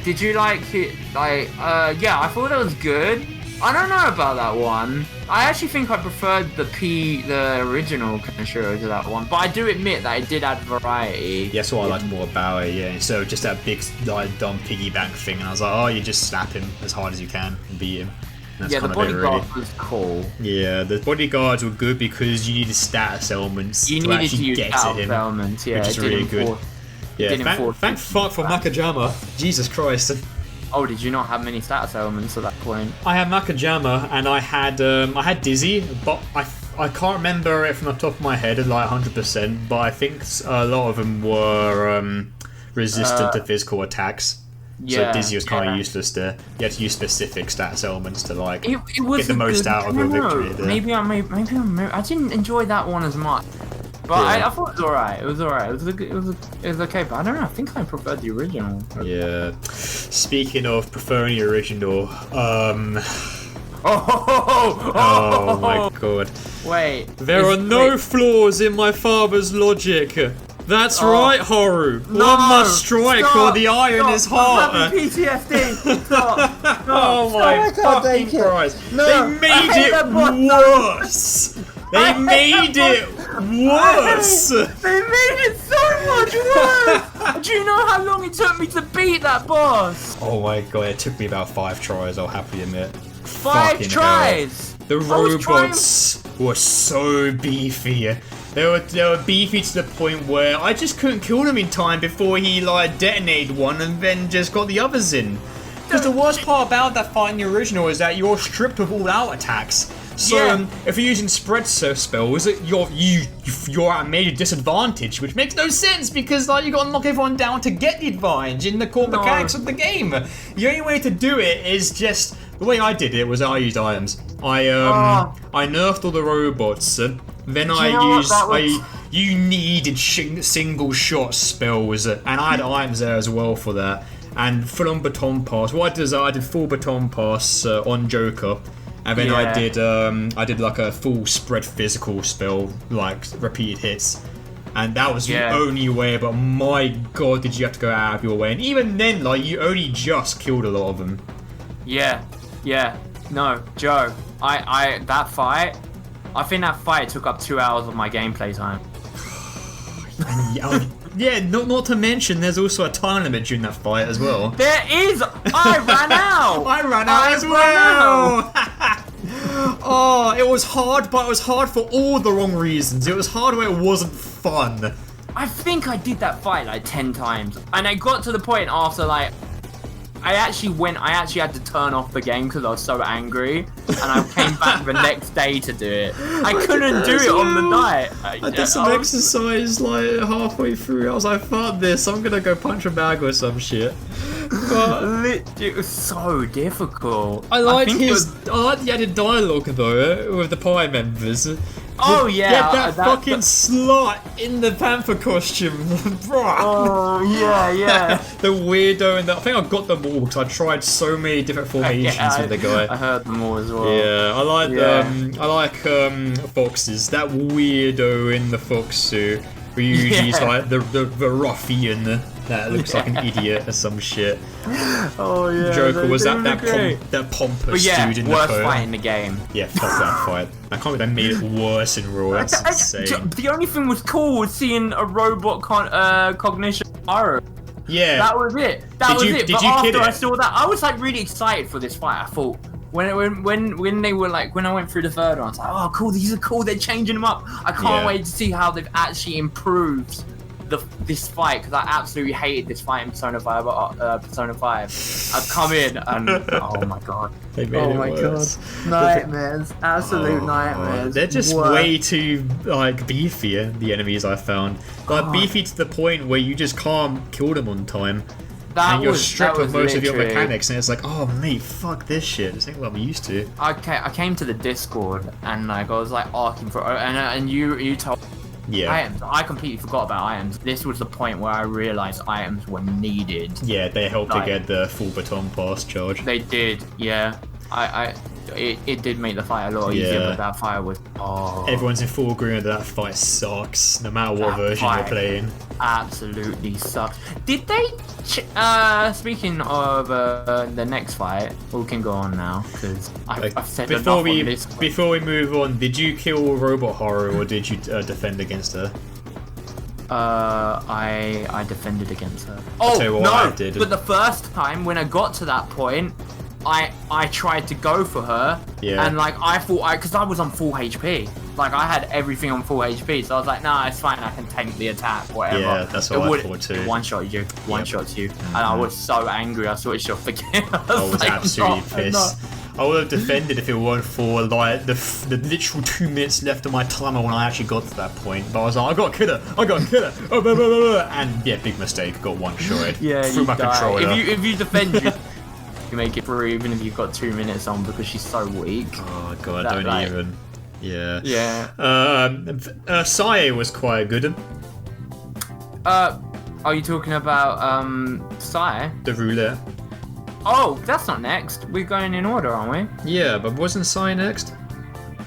Did you like it? Yeah, I thought it was good. I don't know about that one. I actually think I preferred the original Kanashiro to that one, but I do admit that it did add variety. Yeah, that's what I liked more about it, yeah. So just that big, like, dumb piggyback thing, and I was like, oh, you just slap him as hard as you can and beat him. That's yeah, the bodyguard was cool. Yeah, the bodyguards were good because you needed status elements to actually get to him, elements, yeah, which is really good. Yeah, thank fuck for Nakajama. Jesus Christ. Oh, did you not have many status elements at that point? I had Nakajama and I had Dizzy, but I can't remember it from the top of my head, like 100%. But I think a lot of them were resistant to physical attacks. Yeah, so Dizzy was kind of useless there. You had to use specific stats elements to like get the most out of your victory there. Maybe I didn't enjoy that one as much. But I thought it was alright. It was alright. It was okay. But I don't know. I think I preferred the original. Yeah. Speaking of preferring the original, oh my god. Wait. There are no flaws in my father's logic. That's right, Haru. One must strike or the iron is hot. I'm having PTSD. Stop. Oh my fucking Christ. No, they made it worse. They made it worse! They made it so much worse! Do you know how long it took me to beat that boss? Oh my god, it took me about 5 tries, I'll happily admit. 5 tries? Hell. The robots were so beefy. They were beefy to the point where I just couldn't kill them in time before he like detonated one and then just got the others in. Because the worst part about that fight in the original is that you're stripped of all out attacks. So if you're using spread spells, you're at a major disadvantage, which makes no sense because like you got to knock everyone down to get the advantage in the core mechanics of the game. The only way to do it is just the way I did it was I used items. I nerfed all the robots. Then you needed single shot spells, and I had items there as well for that. And full on baton pass. What I did is I did full baton pass on Joker. And then I did like a full spread physical spell, like repeated hits. And that was the only way, but my god, did you have to go out of your way. And even then, like, you only just killed a lot of them. Yeah. No, Joe, that fight, I think that fight took up 2 hours of my gameplay time. Yeah, not to mention, there's also a time limit during that fight as well. There is! I ran out! I ran out as well! Oh, it was hard, but it was hard for all the wrong reasons. It was hard where it wasn't fun. I think I did that fight like 10 times. And I got to the point after like, I actually had to turn off the game because I was so angry, and I came back the next day to do it. I couldn't do it on the night. I did some exercise like halfway through. I was like, fuck this, I'm gonna go punch a bag or some shit. But it was so difficult. I liked the added dialogue though with the party members. Oh yeah, that fucking slut in the panther costume, bruh. Oh yeah. The weirdo and I think I got them all because I tried so many different formations with the guy. I heard them all as well. Yeah, I like foxes. That weirdo in the fox suit who usually is like the ruffian. that looks like an idiot or some shit. Oh yeah. Joker was that But pompous yeah, dude in worst the coat. fight in the game. Yeah, fuck that fight. I can't believe they made it worse in Raw. That's insane. The only thing was cool was seeing a robot cognition horror. Yeah. That was it. That was it. Did But you kid after I it? saw that, I was like really excited for this fight. I thought when they were like, when I went through the third one, I was like, oh cool, these are cool. They're changing them up. I can't wait to see how they've actually improved this fight, because I absolutely hated this fight in Persona 5. Persona 5. I've come in and oh my god. They made it worse. God. Nightmares. Absolute nightmares. They're just way too beefier, the enemies I found. Beefy to the point where you just can't kill them on time. And you're stripped of most of your mechanics, and it's like, oh mate, fuck this shit. This ain't what I'm used to. I came to the Discord and like I was like asking for and you told items. I completely forgot about items. This was the point where I realized items were needed. Yeah, they helped to get the full baton pass charge. They did, yeah. It did make the fight a lot easier, but that fight was Everyone's in full agreement that fight sucks, no matter what version you're playing. Absolutely sucks. Did they? Speaking of the next fight, we can go on now because I've said enough on this. Before we move on, did you kill Robot Horror or did you defend against her? I defended against her. I did. But the first time when I got to that point, I tried to go for her, and like I thought because I was on full HP, like I had everything on full HP, so I was like, nah, it's fine, I can tank the attack, whatever. Yeah, that's what I thought too. One shot you, and I was so angry, I switched off again. I was absolutely pissed. I would have defended if it weren't for like the literal 2 minutes left of my timer when I actually got to that point. But I was like, I got to kill her, and yeah, big mistake, got one shot. Yeah, through my controller. If you defend, you make it through even if you've got 2 minutes on because she's so weak. Oh god, don't even. Yeah. Yeah. Sae was quite good. Are you talking about Sae? The roulette. Oh, that's not next. We're going in order, aren't we? Yeah, but wasn't Sae next?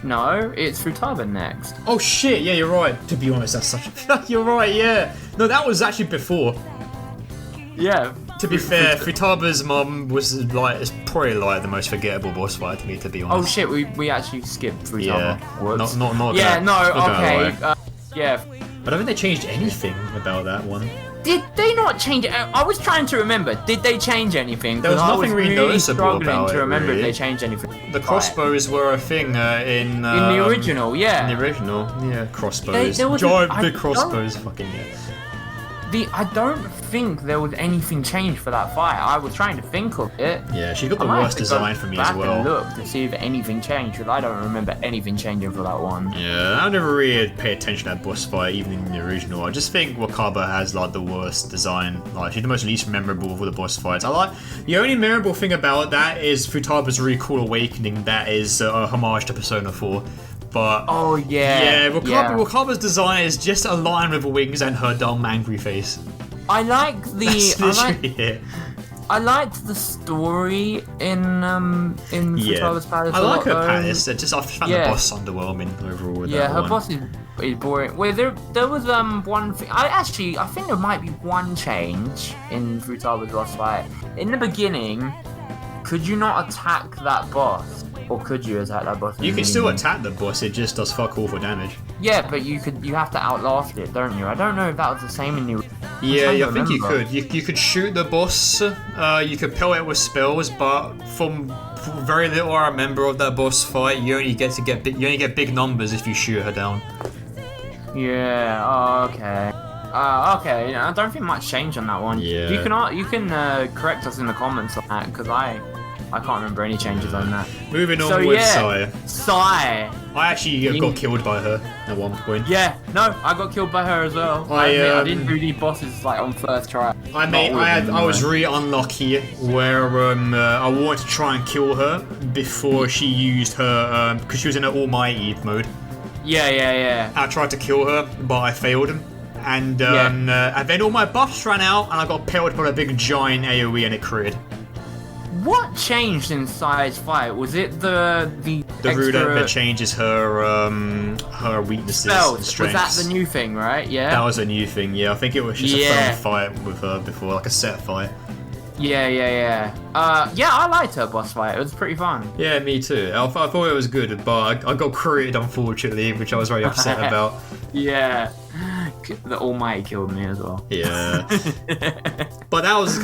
No, it's Futaba next. Oh shit, yeah, you're right. To be honest, that's such a... You're right, yeah. No, that was actually before. Yeah. To be fair, Futaba's mum was like, it's probably like the most forgettable boss fight to me, to be honest. Oh shit, we actually skipped Futaba. Yeah. Whoops. Not yeah, okay. Yeah. I don't think they changed anything about that one. Did they not change it? I was trying to remember. Did they change anything? There was nothing really noticeable about it. Struggling to remember really. if they changed anything. The crossbows were a thing in the original, yeah. In the original, yeah, crossbows. Giant big crossbows, fucking yeah. I don't think there was anything changed for that fight. I was trying to think of it. Yeah, she got the worst design for me as well. And look to see if anything changed, because I don't remember anything changing for that one. Yeah, I never really paid attention to that boss fight, even in the original. I just think Wakaba has like the worst design. Like she's the most least memorable of all the boss fights. The only memorable thing about that is Futaba's really cool awakening. That is a homage to Persona 4. But Wakaba's design is just aligned with the wings and her dumb angry face. I like the I liked the story in Futaba's Palace. I like her palace. I found the boss underwhelming overall with that her one. boss is boring. Well, there was one thing. I think there might be one change in Futaba's boss fight. In the beginning, could you not attack that boss? Or could you attack that boss? You can still attack the boss, it just does fuck all for damage. Yeah, but you have to outlast it, don't you? I don't know if that was the same in the... Yeah, I think you could. You could shoot the boss, you could pelt it with spells, but from very little I remember of that boss fight, you only get big numbers if you shoot her down. Yeah, okay. Okay, I don't think much changed on that one. Yeah. You can correct us in the comments on that, because I can't remember any changes on that. Moving on with Sae. I actually got killed by her at one point. Yeah, no, I got killed by her as well. I didn't do the bosses like on first try. I was really unlucky where I wanted to try and kill her before she used her because she was in an almighty mode. Yeah. I tried to kill her, but I failed. And then all my buffs ran out, and I got pelted by a big giant AoE, and it critted. What changed in Sai's fight? Was it the route extra that changes her weaknesses spells? and strengths. Was that the new thing, right? Yeah. That was a new thing. Yeah, I think it was just a phone fight with her before, like a set fight. Yeah. I liked her boss fight. It was pretty fun. Yeah, me too. I thought it was good, but I got critted, unfortunately, which I was very upset about. Yeah. The Almighty killed me as well. Yeah. But that was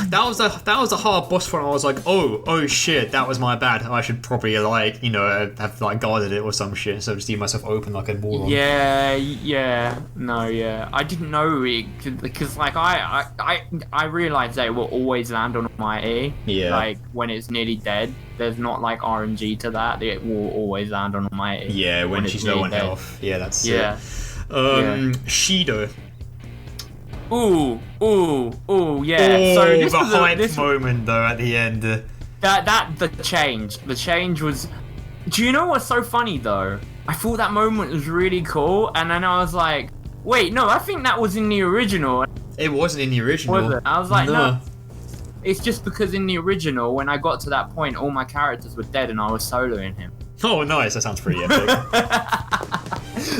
a hard boss fight. I was like, oh shit, that was my bad. I should probably have guarded it or some shit, so just leave myself open like a moron. Yeah. I didn't know it because I realized they will always land on Almighty. Yeah. Like when it's nearly dead, there's not like RNG to that. It will always land on Almighty. Yeah, when she's low on health. Yeah, that's it. Shido. Ooh, yeah. Oh, So this the was hype moment though at the end. The change was. Do you know what's so funny though? I thought that moment was really cool, and then I was like, wait, no, I think that was in the original. It wasn't in the original. Was it? I was like, no. It's just because in the original, when I got to that point, all my characters were dead, and I was soloing him. Oh, nice. That sounds pretty epic.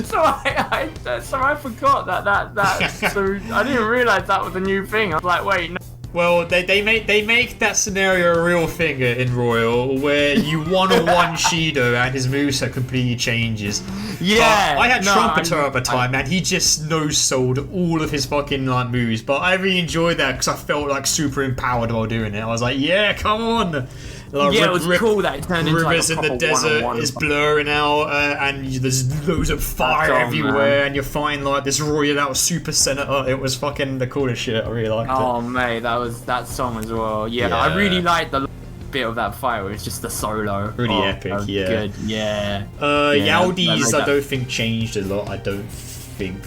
So I forgot that. So I didn't realize that was a new thing. I was like, wait, no. Well, they make that scenario a real thing in Royal, where you one-on-one Shido and his moveset completely changes. Yeah. But I had Trumpeter at the time, and he just no-sold all of his fucking moves. But I really enjoyed that because I felt like super empowered while doing it. I was like, yeah, come on. Like, it was cool that it turned into like a in the desert is blurring out, and there's loads of fire everywhere, and you're fighting like this royal out super senator. It was fucking the coolest shit. I really liked it. Oh mate, that song as well. Yeah, I really liked the bit of that fight where it's just the solo. Really epic. Yeah. Good. Yeah. Yaldi's I don't think changed a lot. I don't think.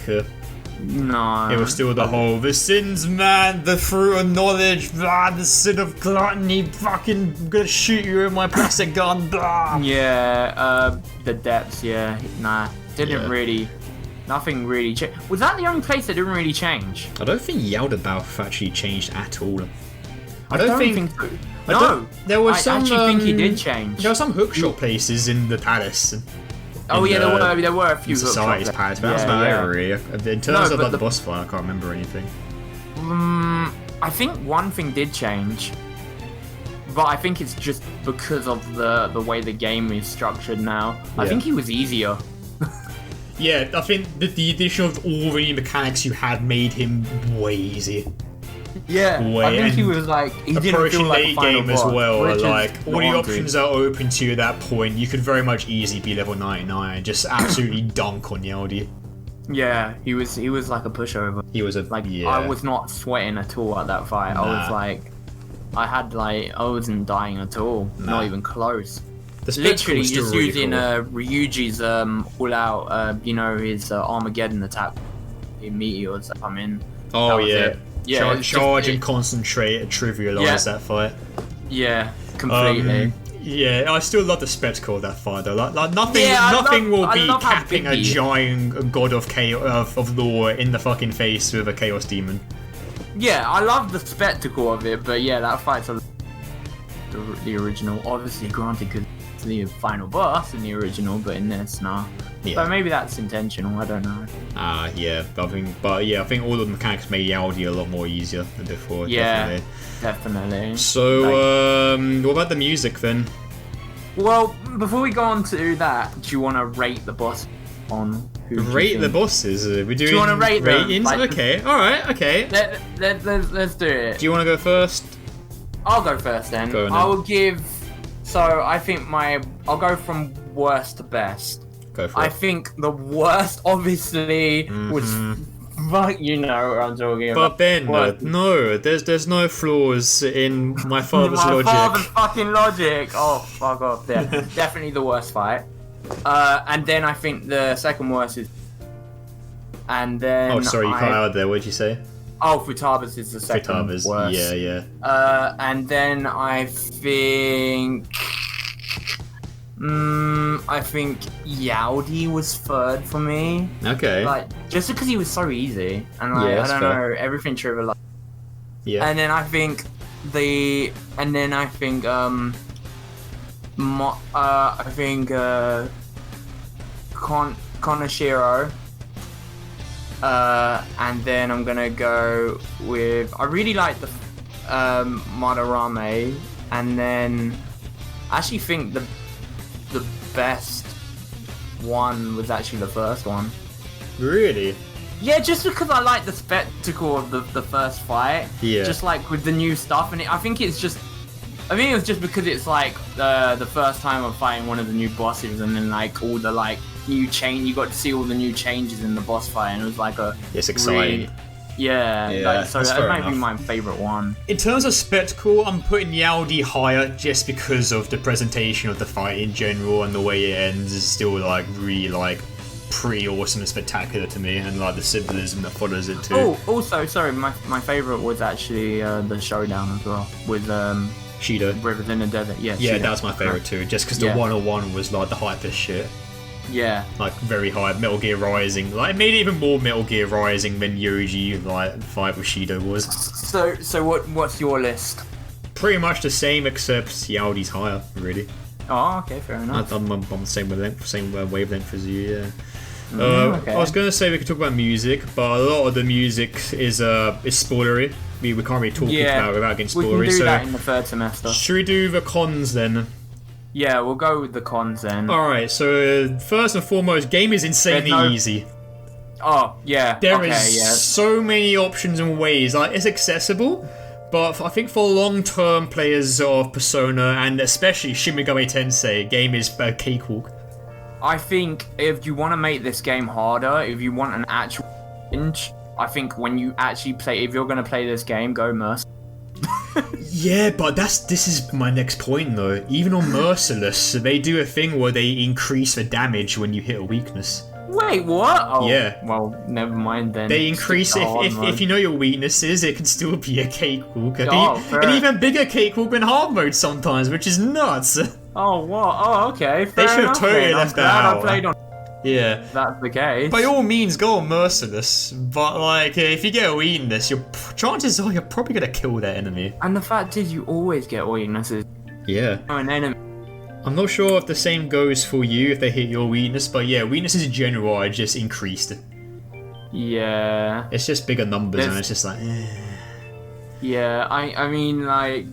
No. It was still the whole, the sins, man, the fruit of knowledge, blah, the sin of gluttony, fucking gonna shoot you with my plastic gun, blah. Yeah, the depths, nothing really changed. Was that the only place that didn't really change? I don't think Yaldabaoth actually changed at all. I don't think so. No, there was some. I actually think he did change. There were some hookshot places in the palace. There were a few Society's palace, but that's about it really. In terms of the boss fight, I can't remember anything. I think one thing did change, but I think it's just because of the way the game is structured now. I think he was easier. Yeah, I think the addition of all the mechanics you had made him way easier. Yeah, I think he was like he didn't feel like a final game as well. Like all the options are open to you at that point. You could very much easily be level 99 and just absolutely dunk on Yaldi. Yeah, he was like a pushover. He was I was not sweating at all at that fight. Nah. I was like, I wasn't dying at all. Nah. Not even close. Literally just really using Ryuji's all out, his Armageddon attack. The meteors come in. Oh yeah. Yeah, charge and concentrate and trivialize that fight. Yeah, completely. I still love the spectacle of that fight though. Like nothing will be capping a giant god of chaos of lore in the fucking face with a chaos demon. Yeah, I love the spectacle of it, but yeah, that fight's the original. Obviously, granted, because it's the final boss in the original, but in this, nah. Yeah. So maybe that's intentional. I don't know. Yeah. I think all the mechanics made Yaldi a lot more easier than before. Yeah, definitely. So, what about the music then? Well, before we go on to that, do you want to rate the boss on who? Rate the bosses? We're doing. Do you want to rate ratings? Them? Okay. All right. Okay. Let's do it. Do you want to go first? I'll go first then. Go on, I will give. So I think I'll go from worst to best. I think the worst, obviously, was. You know what I'm talking about. But Ben, no, there's no flaws in my father's logic. My father's fucking logic. Oh, fuck off. Yeah, definitely the worst fight. And then I think the second worst is. And then. Oh, sorry, you cut out there. What did you say? Oh, Futaba's is the second worst. Yeah. And then I think. I think Yaldi was third for me. Okay. Just because he was so easy, and I don't know, everything trivialized. Yeah. And then I think and then I think Konoshiro. And then I'm gonna go with. I really like the Madarame, and then I actually think the best one was actually the first one. Really? Yeah, just because I like the spectacle of the first fight. Yeah. Just like with the new stuff, and I think it was just because it's like the first time I'm fighting one of the new bosses, and then like all the like new change. You got to see all the new changes in the boss fight, and it was like a. It's exciting. So that might be my favorite one. In terms of spectacle, I'm putting Yaudi higher just because of the presentation of the fight in general, and the way it ends is still like really like pretty awesome and spectacular to me, and like the symbolism that follows it too. Oh, also, sorry, my favorite was actually the showdown as well with Shido. Rivers in the Desert. Yeah, Yeah, Shido. that was my favorite too, just because the 101 was like the hypest shit. Yeah. Like very high Metal Gear Rising. Like it made it even more Metal Gear Rising than Yoji like fight with Shido was. So what's your list? Pretty much the same, except Yaudi's higher, really. Oh, okay, fair enough. I'm the same wavelength as you, yeah. Okay. I was gonna say we could talk about music, but a lot of the music is spoilery. We can't really talk about it without getting spoilery. We can do so that in the third semester. should we do the cons then? Yeah, we'll go with the cons then. Alright, so first and foremost, game is insanely easy. Oh, yeah. There is so many options and ways. Like, it's accessible, but I think for long-term players of Persona, and especially Shin Megami Tensei, game is a cakewalk. I think if you want to make this game harder, if you want an actual challenge, I think when you actually play, if you're going to play this game, go Mercy. Yeah, but this is my next point though. Even on Merciless, they do a thing where they increase the damage when you hit a weakness. Wait, what? Oh, yeah. Well, never mind then. They increase if you know your weaknesses, it can still be a cakewalk. Fair. An even bigger cakewalk in hard mode sometimes, which is nuts. Oh, what? Oh, okay. They should have totally left that out. I played on. Yeah. That's the case. By all means, go on Merciless, but like, if you get a weakness, chances are you're probably gonna kill that enemy. And the fact is, you always get weaknesses. Yeah. An enemy. I'm not sure if the same goes for you if they hit your weakness, but yeah, weaknesses in general are just increased. Yeah. It's just bigger numbers, and it's just like. Yeah, I mean, like.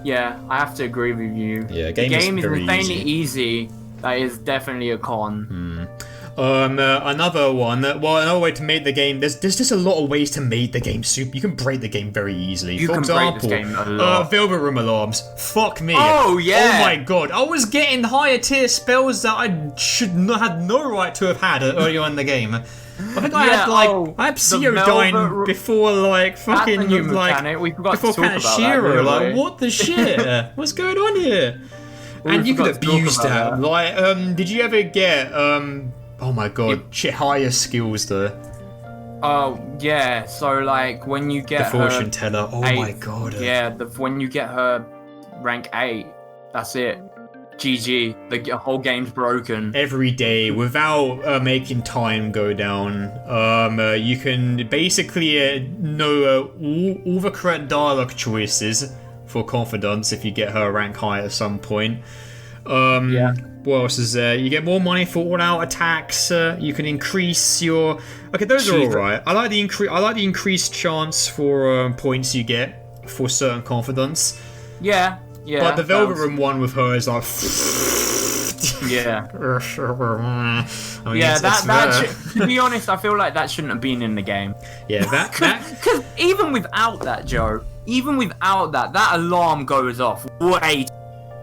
Yeah, I have to agree with you. Yeah, the game is very insanely easy. That is definitely a con. Another one. Well, another way to make the game. There's just a lot of ways to make the game super. You can break the game very easily. For example, break this game a lot. Velvet Room alarms. Fuck me. Oh yeah. Oh my god. I was getting higher tier spells that I had no right to have had earlier in the game. I think I had Psio dying before like fucking that's a new like mechanic. We forgot before to talk about Kanashiro. that, Like what the shit? What's going on here? And you could abuse that. Like, did you ever get, oh my god, higher skills though? Oh, yeah, so like, when you get the fortune teller, oh 8, my god. Yeah, when you get her rank 8, that's it. GG, the whole game's broken. Every day, without making time go down, you can basically know all the correct dialogue choices for confidence if you get her rank high at some point. What else is there? You get more money for all-out attacks. You can increase your. Okay, those are all right. I like the increased chance for points you get for certain confidence. Yeah. But the Velvet Room one with her is like. Yeah. I mean, to be honest, I feel like that shouldn't have been in the game. Yeah, that. Because even without that, Joe. Even without that alarm goes off way.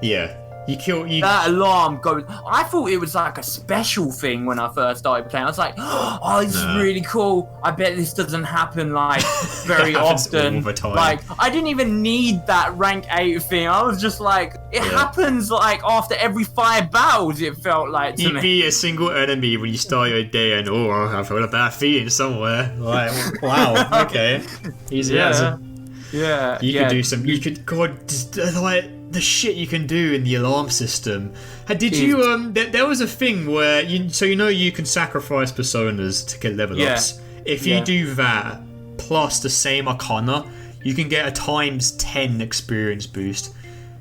Yeah. That alarm goes. I thought it was like a special thing when I first started playing. I was like, oh, this is really cool. I bet this doesn't happen like very often. All the time. Like, I didn't even need that rank 8 thing. I was just like, it happens like after every 5 battles. It felt like to You'd me. be a single enemy when you start your day, and I felt a bad feeling somewhere. Like, wow, okay, easy as. Yeah. You could do some. You could like the shit you can do in the alarm system. Did you there was a thing where you can sacrifice personas to get level ups. If you do that plus the same arcana, you can get a times 10 experience boost.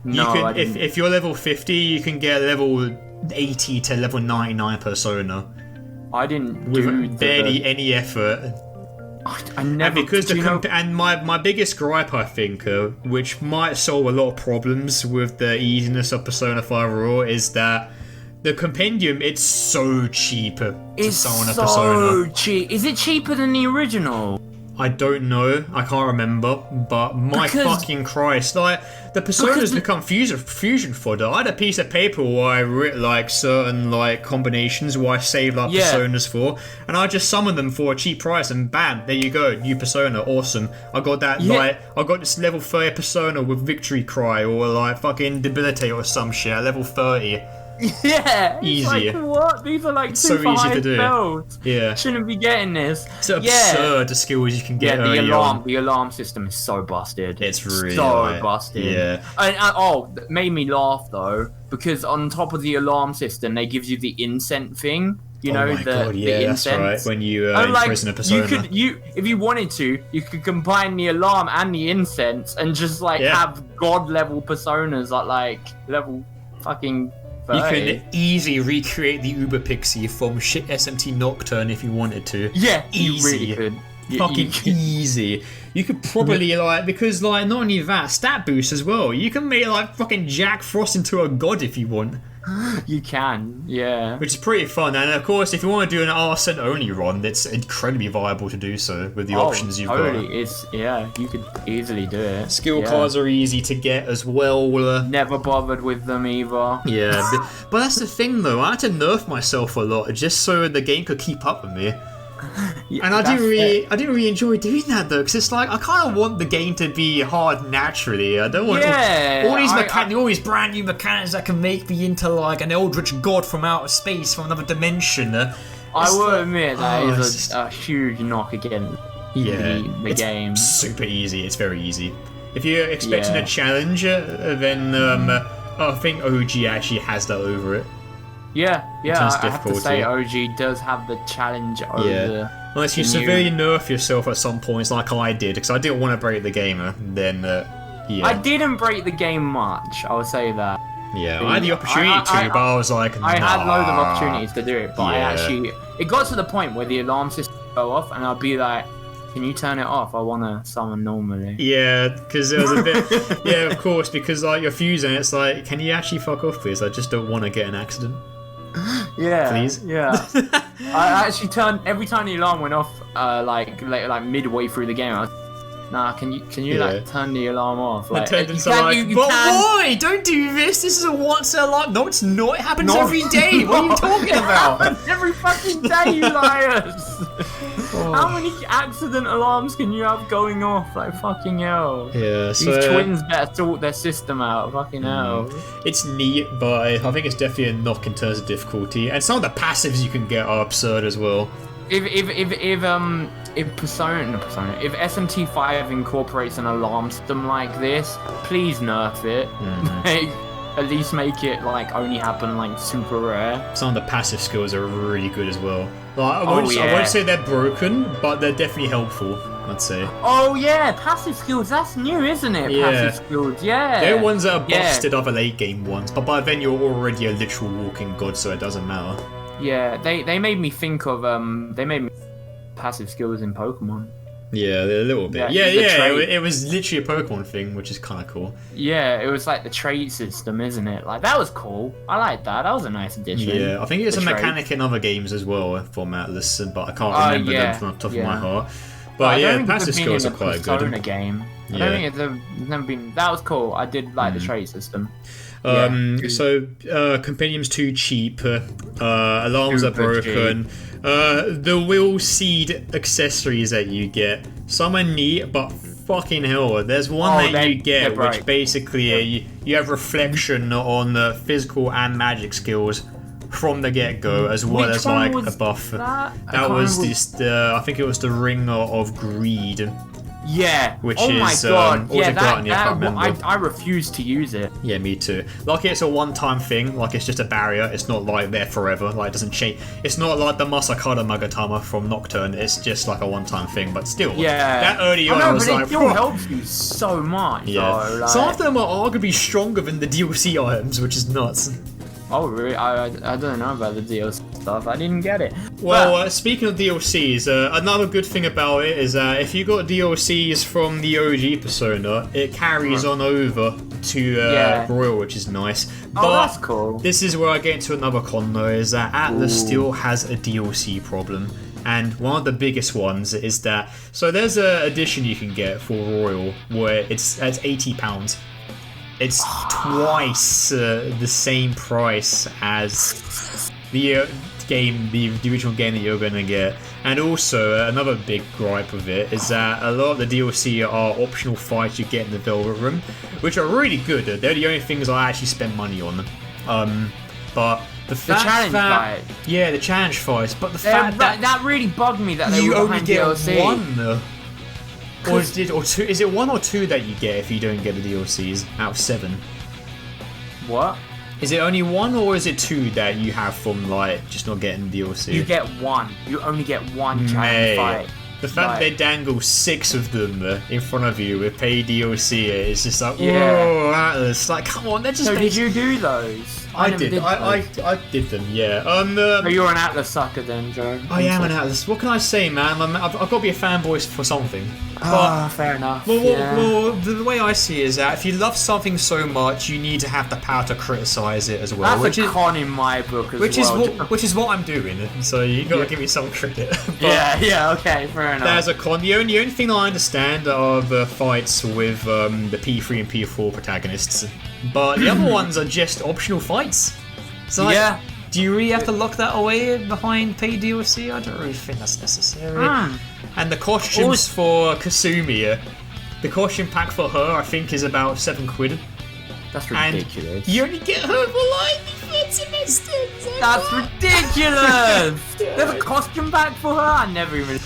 No, I didn't. If you're level 50, you can get level 80 to level 99 persona. I didn't with barely any effort. I never. And because my biggest gripe, I think, which might solve a lot of problems with the easiness of Persona 5 Raw, is that the compendium, it's so cheap to summon a Persona. It's so cheap. Is it cheaper than the original? I don't know. I can't remember. But fucking Christ, like the Personas become fusion fodder. I had a piece of paper where I wrote like certain like combinations where I saved like Personas for, and I just summoned them for a cheap price, and bam, there you go, new Persona, awesome. I got that I got this level 30 Persona with Victory Cry or like fucking Debilitate or some shit at level 30. Yeah, easy. Like, what? These are like super so easy high to do. spells. Yeah, shouldn't be getting this. It's absurd the skills you can get. Yeah, the alarm system is so busted. It's really busted. Yeah. And that made me laugh though, because on top of the alarm system, they give you the incense thing. You know, the incense. That's right. When you imprison a Persona, if you wanted to, you could combine the alarm and the incense and just have god level Personas at like level fucking 30. You can easily recreate the Uber Pixie from shit SMT Nocturne if you wanted to. Yeah, easy. You really could. Fucking easy. You could probably because not only that, stat boost as well. You can make like fucking Jack Frost into a god if you want. You can, yeah. Which is pretty fun, and of course, if you want to do an Arsene only run, it's incredibly viable to do so with the options you've got. You could easily do it. Skill cards are easy to get as well. Never bothered with them either. Yeah, but that's the thing though. I had to nerf myself a lot just so the game could keep up with me. And I didn't really enjoy doing that though, because it's like I kind of want the game to be hard naturally. I don't want all these brand new mechanics that can make me into like an eldritch god from outer space, from another dimension. I will admit that is a huge knock against the game. Super easy. It's very easy. If you're expecting a challenge, then I think OG actually has that over it. Yeah, I have to say OG does have the challenge over the... Unless you severely nerf yourself at some points like I did, because I didn't want to break the game, then I didn't break the game much, I would say that. Yeah, I had the opportunity but I was like, I had loads of opportunities to do it, but it got to the point where the alarm system would go off, and I'd be like, can you turn it off? I want to summon normally. Yeah, because there was a bit... yeah, of course, because like you're fusing, it's like, can you actually fuck off, please? I just don't want to get an accident. Yeah, please. Yeah. I actually turned every time the alarm went off, like midway through the game. I was, nah, can you like turn the alarm off? Like, turned into why? Don't do this. This is a once in a life. No, it's not. It happens every day. What are you talking about? It happens every fucking day, you liars. How many accident alarms can you have going off? Like fucking hell. Yeah. These twins better sort their system out. Fucking hell. It's neat, but I think it's definitely a knock in terms of difficulty, and some of the passives you can get are absurd as well. If SMT5 incorporates an alarm system like this, please nerf it. At least make it like only happen like super rare. Some of the passive skills are really good as well. Like, I won't say they're broken, but they're definitely helpful, I'd say. Oh yeah, passive skills, that's new, isn't it? Yeah. Passive skills, yeah. They're ones that are busted other late game ones, but by then you're already a literal walking god, so it doesn't matter. Yeah, they made me think of passive skills in Pokemon. Yeah, a little bit. It was literally a Pokemon thing, which is kind of cool. Yeah, it was like the trade system, isn't it? Like, that was cool. I liked that. That was a nice addition. Yeah, I think it's a mechanic in other games as well from Atlas, but I can't remember them from the top of my heart. But yeah, passive skills are quite good. Persona game. I don't think it's never been... That was cool. I did like the trade system. So compendium's too cheap, alarms are broken, the will seed accessories that you get, some are neat, but fucking hell, there's one that you get which basically you have reflection on the physical and magic skills from the get-go, as well as like a buff. That was I think it was the Ring of Greed. Yeah. Which oh my is, god. or was Yeah, it Gluttony? I can't that remember. I refuse to use it. Yeah, me too. Like, it's a one-time thing. Like, it's just a barrier. It's not, like, there forever. Like, it doesn't change. It's not like the Masakada Magatama from Nocturne. It's just, like, a one-time thing. But still, Yeah. that early I on know, was but like, it still helps you so much. yeah. Though, like... Some of them are arguably stronger than the DLC items, which is nuts. Oh, really? I don't know about the DLC stuff. I didn't get it. Well, speaking of DLCs, another good thing about it is that if you got DLCs from the OG Persona, it carries on over to Royal, which is nice. But that's cool. This is where I get into another con, though, is that Atlas still has a DLC problem. And one of the biggest ones is that... So there's an edition you can get for Royal where it's £80. It's twice the same price as the game, the original game that you're going to get. And also, another big gripe with it is that a lot of the DLC are optional fights you get in the Velvet Room, which are really good. They're the only things I actually spend money on. But the challenge fight. Yeah, the challenge fights. But the fact that really bugged me that they you were only behind get DLC. one. Or two? Is it 1 or 2 that you get if you don't get the DLCs out of 7? What? Is it only 1 or is it 2 that you have from like just not getting DLC? You get 1. You only get one challenge fight. The fact they dangle 6 of them in front of you with paid DLC, it's just like, whoa, Atlas! Like, come on, they're just. So did you do those? I did. I did them. Yeah. So you're an Atlas sucker then, Joe. I am an Atlas. What can I say, man? I've got to be a fanboy for something. Fair enough. Well, the way I see it is that if you love something so much, you need to have the power to criticize it as well. That's a con in my book as well. Which is what I'm doing. So you got to give me some credit. Okay, fair enough. There's a con. The only thing I understand are the fights with the P3 and P4 protagonists, but the other ones are just optional fights. So like, do you really have to lock that away behind paid DLC? I don't really think that's necessary. And the costumes for Kasumi, the costume pack for her, I think is about £7. That's ridiculous. And you only get her for like 30 minutes. That's ridiculous. There's a costume pack for her. I never even.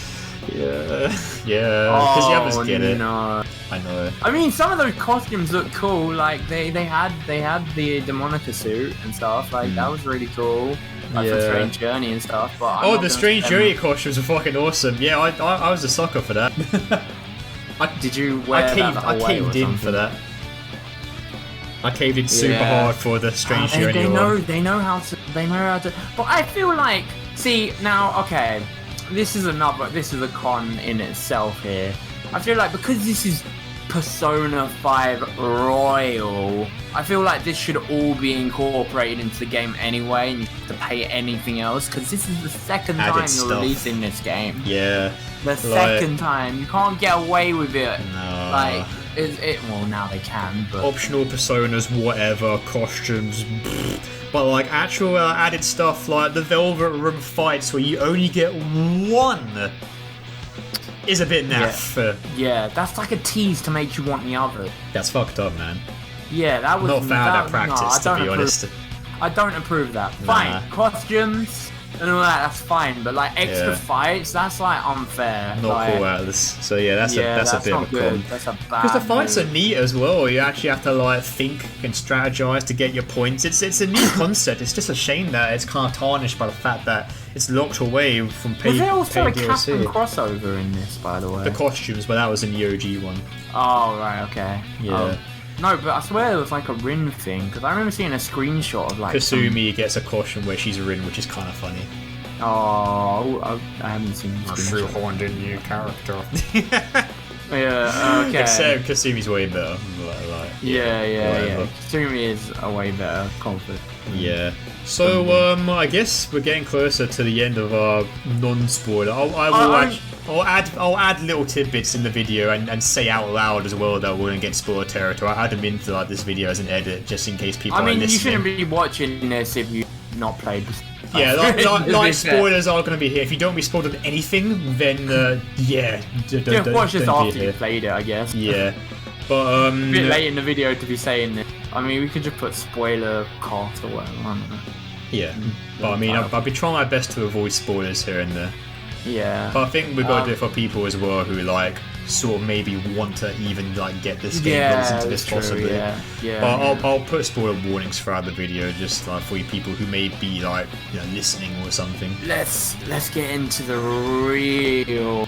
Yeah, because the others get it. No. I know. I mean, some of those costumes look cool. Like they had the Demonica suit and stuff. Like that was really cool. Like for Strange Journey and stuff. But the Strange Journey costumes are fucking awesome. Yeah, I was a sucker for that. Did you wear that I caved in for that. I caved in super hard for the Strange Journey. They know how to. But I feel like, see now, okay. This is a con in itself here. I feel like because this is Persona 5 Royal, I feel like this should all be incorporated into the game anyway, and you have to pay anything else, because this is the second time you're releasing this game. Yeah. The second time. You can't get away with it. No. Like, well, now they can, but... Optional personas, whatever, costumes, but like actual added stuff like the Velvet Room fights where you only get one is a bit naff. Yeah, that's like a tease to make you want the other. That's fucked up, man. Yeah, that was... Not found at practice, to be honest. I don't approve that. Fine, costumes and all that, that's fine, but like extra fights, that's like unfair. Not cool, Atlas. So yeah, that's a bit of a con. That's a bad because the fights are neat as well. You actually have to like think and strategize to get your points. It's a neat concept. It's just a shame that it's kind of tarnished by the fact that it's locked away from paid DLC. Was there also a Captain crossover in this, by the way? The costumes, but that was in the OG one. Oh right, okay. Yeah. No, but I swear there was like a Rin thing, because I remember seeing a screenshot of like... Kasumi gets a costume where she's a Rin, which is kind of funny. Oh, I haven't seen a shoehorned in new character. Yeah, okay. Except Kasumi's way better. Yeah. Kasumi is a way better conflict. Yeah. So, I guess we're getting closer to the end of our non-spoiler. I'll add little tidbits in the video and say out loud as well that we're gonna get spoiler territory. I'll add them into like this video as an edit just in case people are listening. You shouldn't be watching this if you've not played this. Yeah, like spoilers are gonna be here. If you don't be spoiled on anything, then don't watch this after you played it, I guess. Yeah, but a bit late in the video to be saying this. I mean, we could just put spoiler cast or whatever. I don't know. Yeah, but I mean, I've been trying my best to avoid spoilers here and there. Yeah. But I think we've got to do it for people as well who like sort of maybe want to even like get this game built into this possibly. But I'll put spoiler warnings throughout the video just for you people who may be like listening or something. Let's get into the real.